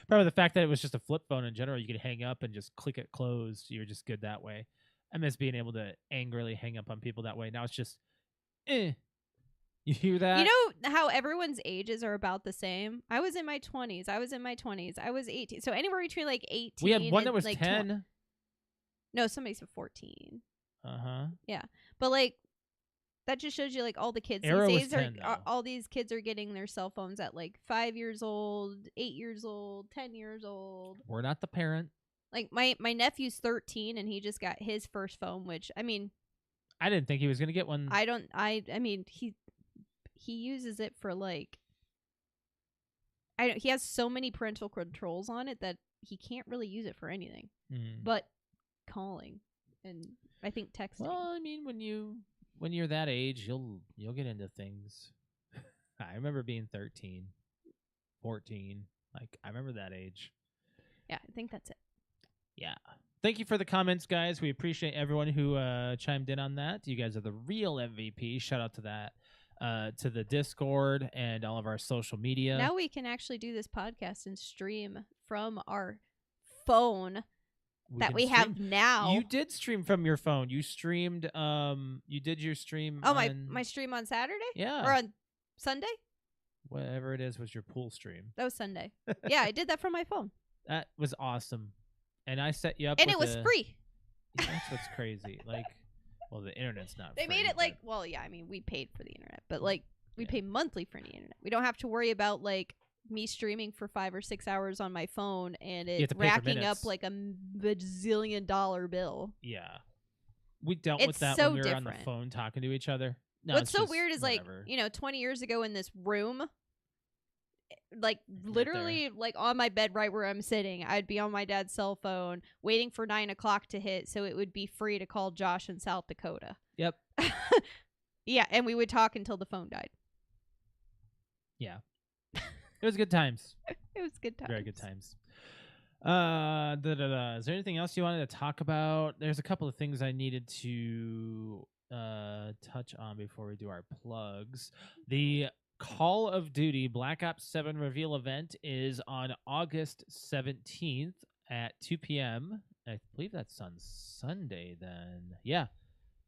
Probably the fact that it was just a flip phone in general. You could hang up and just click it closed. You're just good that way. I miss being able to angrily hang up on people that way. Now it's just, You hear that? You know how everyone's ages are about the same? I was in my 20s. I was 18. So anywhere between like 18 we had one and, that was like 10. No, somebody said 14. Uh-huh. Yeah. But like that just shows you like all the kids Arrow these was days 10, though. all these kids are getting their cell phones at like 5 years old, 8 years old, 10 years old. We're not the parent. Like my nephew's 13 and he just got his first phone, which I mean I didn't think he was going to get one. I mean he uses it for like he has so many parental controls on it that he can't really use it for anything but calling and I think texting. Well, I mean, when you're that age, you'll get into things. I remember being 13, 14. Like I remember that age. Yeah, I think that's it. Yeah. thank you for the comments, guys. We appreciate everyone who chimed in on that. You guys are the real MVP. Shout out to that, to the Discord and all of our social media. Now we can actually do this podcast and stream from our phone we have now. You did stream from your phone. You streamed. You did your stream. Oh, my stream on Saturday. Yeah. Or on Sunday. Whatever it is was your pool stream. That was Sunday. Yeah, I did that from my phone. That was awesome, and I set you up. And it was free. Yeah, that's what's crazy. Like, well, the internet's not. They made it like, well, yeah. I mean, we paid for the internet, but like we pay monthly for the internet. We don't have to worry about like me streaming for 5 or 6 hours on my phone and it's racking up like a bajillion-dollar bill. Yeah, we dealt with that so when we were different. on the phone talking to each other. No, What's so weird is whatever. Like 20 years ago in this room, like literally like on my bed right where I'm sitting, I'd be on my dad's cell phone waiting for 9 o'clock to hit so it would be free to call Josh in South Dakota. Yep. Yeah, and we would talk until the phone died. Yeah. It was good times. It was good times. Very good times. Is there anything else you wanted to talk about? There's a couple of things I needed to touch on before we do our plugs. The Call of Duty Black Ops 7 reveal event is on August 17th at 2 p.m. I believe that's on Sunday then. Yeah,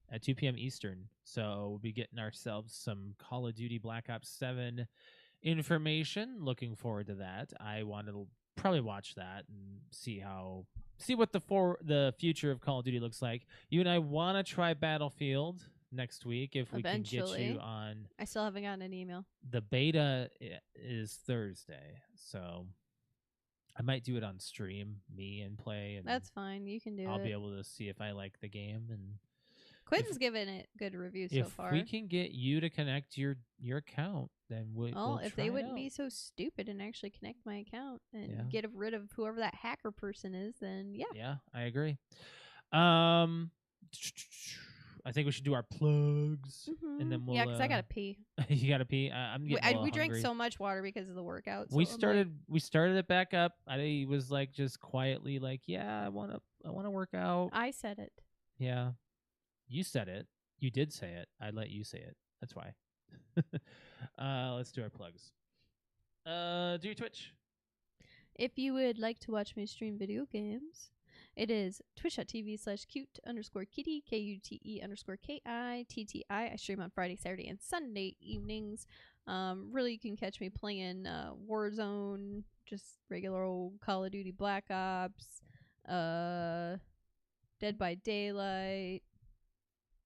at 2 p.m. Eastern. So we'll be getting ourselves some Call of Duty Black Ops 7 information. Looking forward to that. I want to probably watch that and see what the future of Call of Duty looks like. You and I want to try Battlefield next week if we can get you on. I still haven't gotten an email. The beta is Thursday, so I might do it on stream, me and play. And that's fine. You can do it. I'll be able to see if I like the game and. Quinn's given it good reviews so far. If we can get you to connect your account, then we'll if they wouldn't be so stupid and actually connect my account and get rid of whoever that hacker person is, then yeah. Yeah, I agree. I think we should do our plugs, and then we'll. Yeah, because I gotta pee. You gotta pee. I'm getting. We drank so much water because of the workout. So we started it back up. I was like just quietly like, yeah, I wanna work out. I said it. Yeah. You said it. You did say it. I let you say it. That's why. Let's do our plugs. Do your Twitch. If you would like to watch me stream video games, it is twitch.tv/cute_kitty, KUTE_KITTI. I stream on Friday, Saturday, and Sunday evenings. Really, you can catch me playing Warzone, just regular old Call of Duty Black Ops, Dead by Daylight.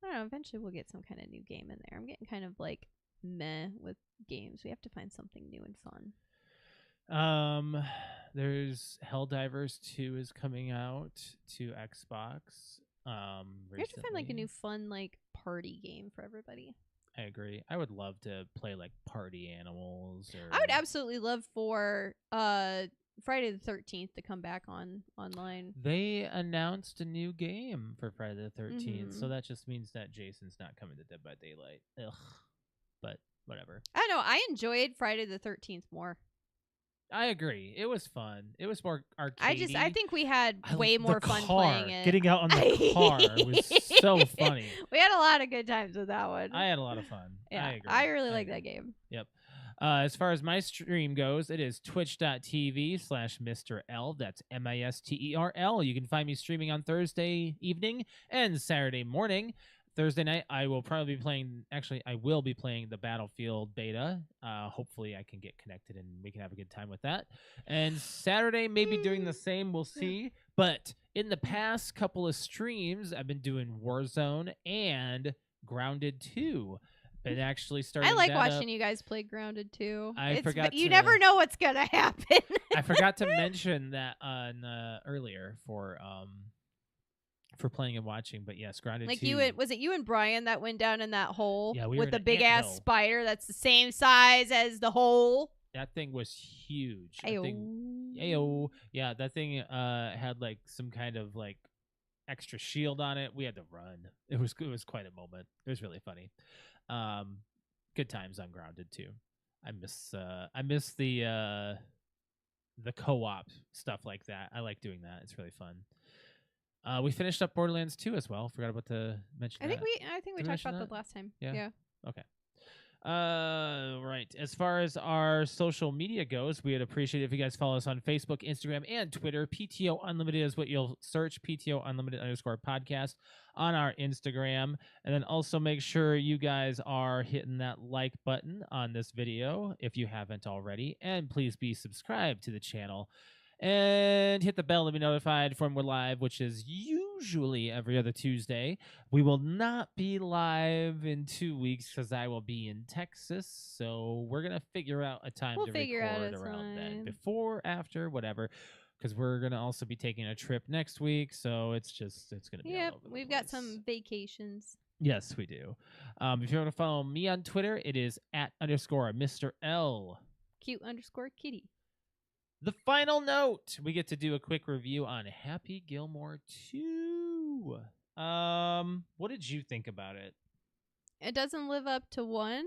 I don't know, eventually we'll get some kind of new game in there. I'm getting kind of like meh with games. We have to find something new and fun. There's Helldivers 2 is coming out to Xbox. We have to find like a new fun like party game for everybody. I agree. I would love to play like Party Animals. I would absolutely love for Friday the 13th to come back online. They announced a new game for Friday the 13th, so that just means that Jason's not coming to Dead by Daylight. Ugh. But whatever. I don't know. I enjoyed Friday the 13th more. I agree. It was fun. It was more arcadey. I think we had way more fun playing it. Getting out on the car was so funny. We had a lot of good times with that one. I had a lot of fun. Yeah, I agree. I really like that game. Yep. As far as my stream goes, it is twitch.tv/Mr. L. That's MISTERL. You can find me streaming on Thursday evening and Saturday morning. Thursday night, I will be playing the Battlefield beta. Hopefully I can get connected and we can have a good time with that. And Saturday, maybe doing the same. We'll see. But in the past couple of streams, I've been doing Warzone and Grounded 2. Been actually starting. I like watching you guys play Grounded too. You never know what's gonna happen. I forgot to mention that on earlier for playing and watching, but yes, Grounded 2. Was it you and Brian that went down in that hole with the big ass spider that's the same size as the hole? That thing was huge. Ayo. Yeah, that thing had like some kind of like extra shield on it. We had to run. It was quite a moment. It was really funny. Good times on Grounded too. I miss the co-op stuff like that. I like doing that. It's really fun. We finished up Borderlands 2 as well. Forgot about to mention I think that. we Did we talked mention about that? that last time. Yeah. Yeah. Okay. Right. As far as our social media goes, we would appreciate it if you guys follow us on Facebook, Instagram, and Twitter. PTO Unlimited is what you'll search. PTO Unlimited _podcast on our Instagram. And then also make sure you guys are hitting that like button on this video if you haven't already. And please be subscribed to the channel. And hit the bell to be notified when we're live, which is usually every other Tuesday. We will not be live in 2 weeks because I will be in Texas. So we're going to figure out a time to record around then. Before, after, whatever. Because we're going to also be taking a trip next week. So it's going to be all over the we've place. got some vacations. Yes, we do. If you want to follow me on Twitter, it is @_Mr. L. Cute_kitty. The final note, we get to do a quick review on Happy Gilmore 2. What did you think about it? It doesn't live up to 1,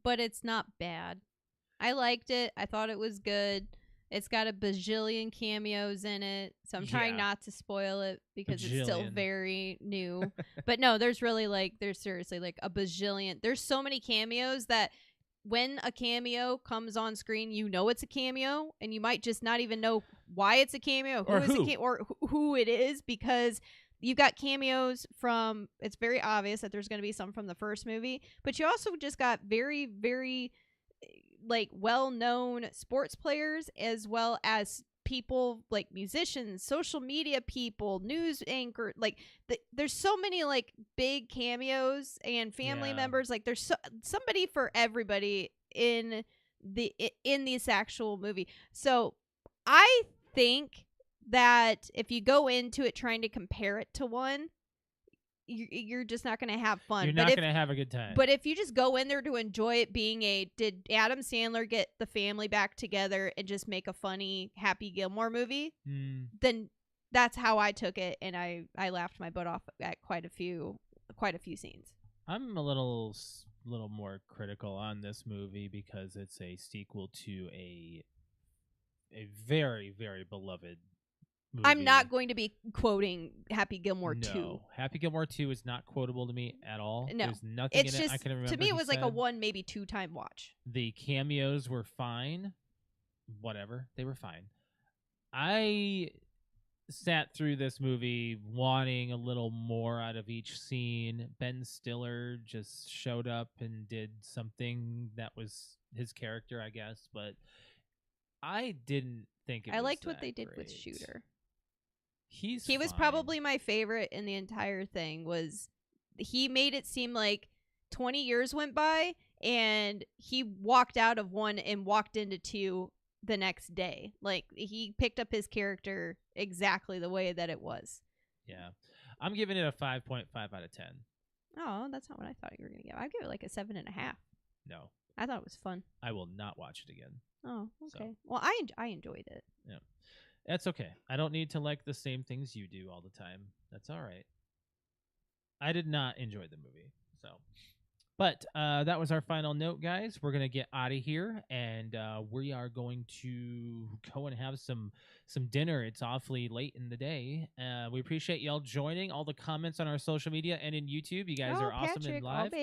but it's not bad. I liked it. I thought it was good. It's got a bajillion cameos in it, so I'm trying not to spoil it because it's still very new. But no, there's seriously like a bajillion. There's so many cameos that when a cameo comes on screen, you know it's a cameo, and you might just not even know why it's a cameo, or who it is, because you've got cameos from. It's very obvious that there's going to be some from the first movie, but you also just got very, very like well-known sports players, as well as people like musicians, social media people, news anchor. Like there's so many like big cameos and family members. Like there's somebody for everybody in this actual movie. So I think that if you go into it trying to compare it to 1, you're just not going to have fun. You're not going to have a good time. But if you just go in there to enjoy it being did Adam Sandler get the family back together and just make a funny Happy Gilmore movie, then that's how I took it, and I laughed my butt off at quite a few scenes. I'm a little more critical on this movie because it's a sequel to a very, very beloved movie. I'm not going to be quoting Happy Gilmore 2. Happy Gilmore 2 is not quotable to me at all. No. There's nothing in it I can remember. To me, it was like a 1, maybe 2 time watch. The cameos were fine. Whatever. They were fine. I sat through this movie wanting a little more out of each scene. Ben Stiller just showed up and did something that was his character, I guess, but I didn't think I liked what they did with Shooter. He was probably my favorite in the entire thing. Was he made it seem like 20 years went by and he walked out of 1 and walked into 2 the next day. Like he picked up his character exactly the way that it was. Yeah. I'm giving it a 5.5 out of 10. Oh, that's not what I thought you were going to give. I'd give it like a 7.5. No. I thought it was fun. I will not watch it again. Oh, okay. So. Well, I enjoyed it. Yeah. That's okay. I don't need to like the same things you do all the time. That's all right. I did not enjoy the movie. So, but that was our final note, guys. We're gonna get out of here, and we are going to go and have some dinner. It's awfully late in the day. We appreciate y'all joining. All the comments on our social media and in YouTube. You guys are awesome and live.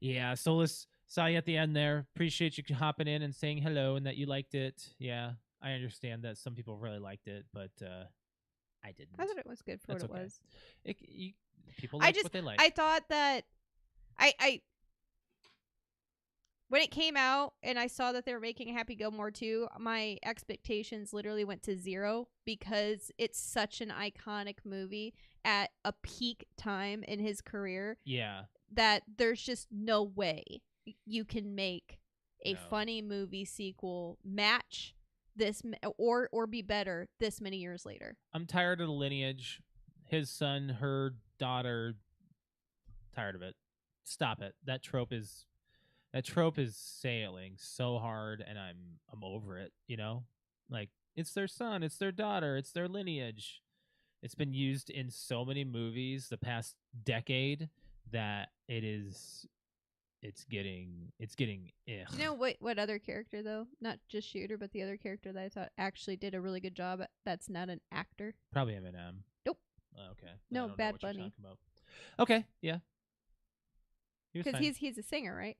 Yeah. So let's. Saw you at the end there. Appreciate you hopping in and saying hello and that you liked it. Yeah. I understand that some people really liked it, but I didn't. I thought it was good for what it was. People like what they like. I thought that I when it came out and I saw that they were making Happy Gilmore 2, my expectations literally went to 0 because it's such an iconic movie at a peak time in his career. Yeah. That there's just no way you can make a funny movie sequel match this or be better this many years later. I'm tired of the lineage. His son, her daughter, tired of it. Stop it. That trope is sailing so hard, and I'm over it, you know? Like, it's their son, it's their daughter, it's their lineage. It's been used in so many movies the past decade that it's getting ugh. You know what other character though? Not just Shooter, but the other character that I thought actually did a really good job. That's not an actor. Probably Eminem. Nope. Okay. No, I don't know Bad what you're Bunny. talking about. Okay, yeah. He was Because fine. he's a singer, right?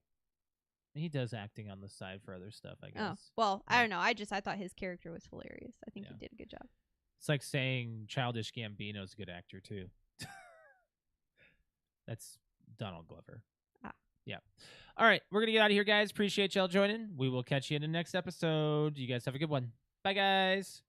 He does acting on the side for other stuff, I Oh, guess. well, I Yeah. don't know. I thought his character was hilarious. I think Yeah. he did a good job. It's like saying Childish Gambino's a good actor too. That's Donald Glover. Ah. Yeah. All right, we're gonna get out of here, guys. Appreciate y'all joining. We will catch you in the next episode. You guys have a good one. Bye, guys.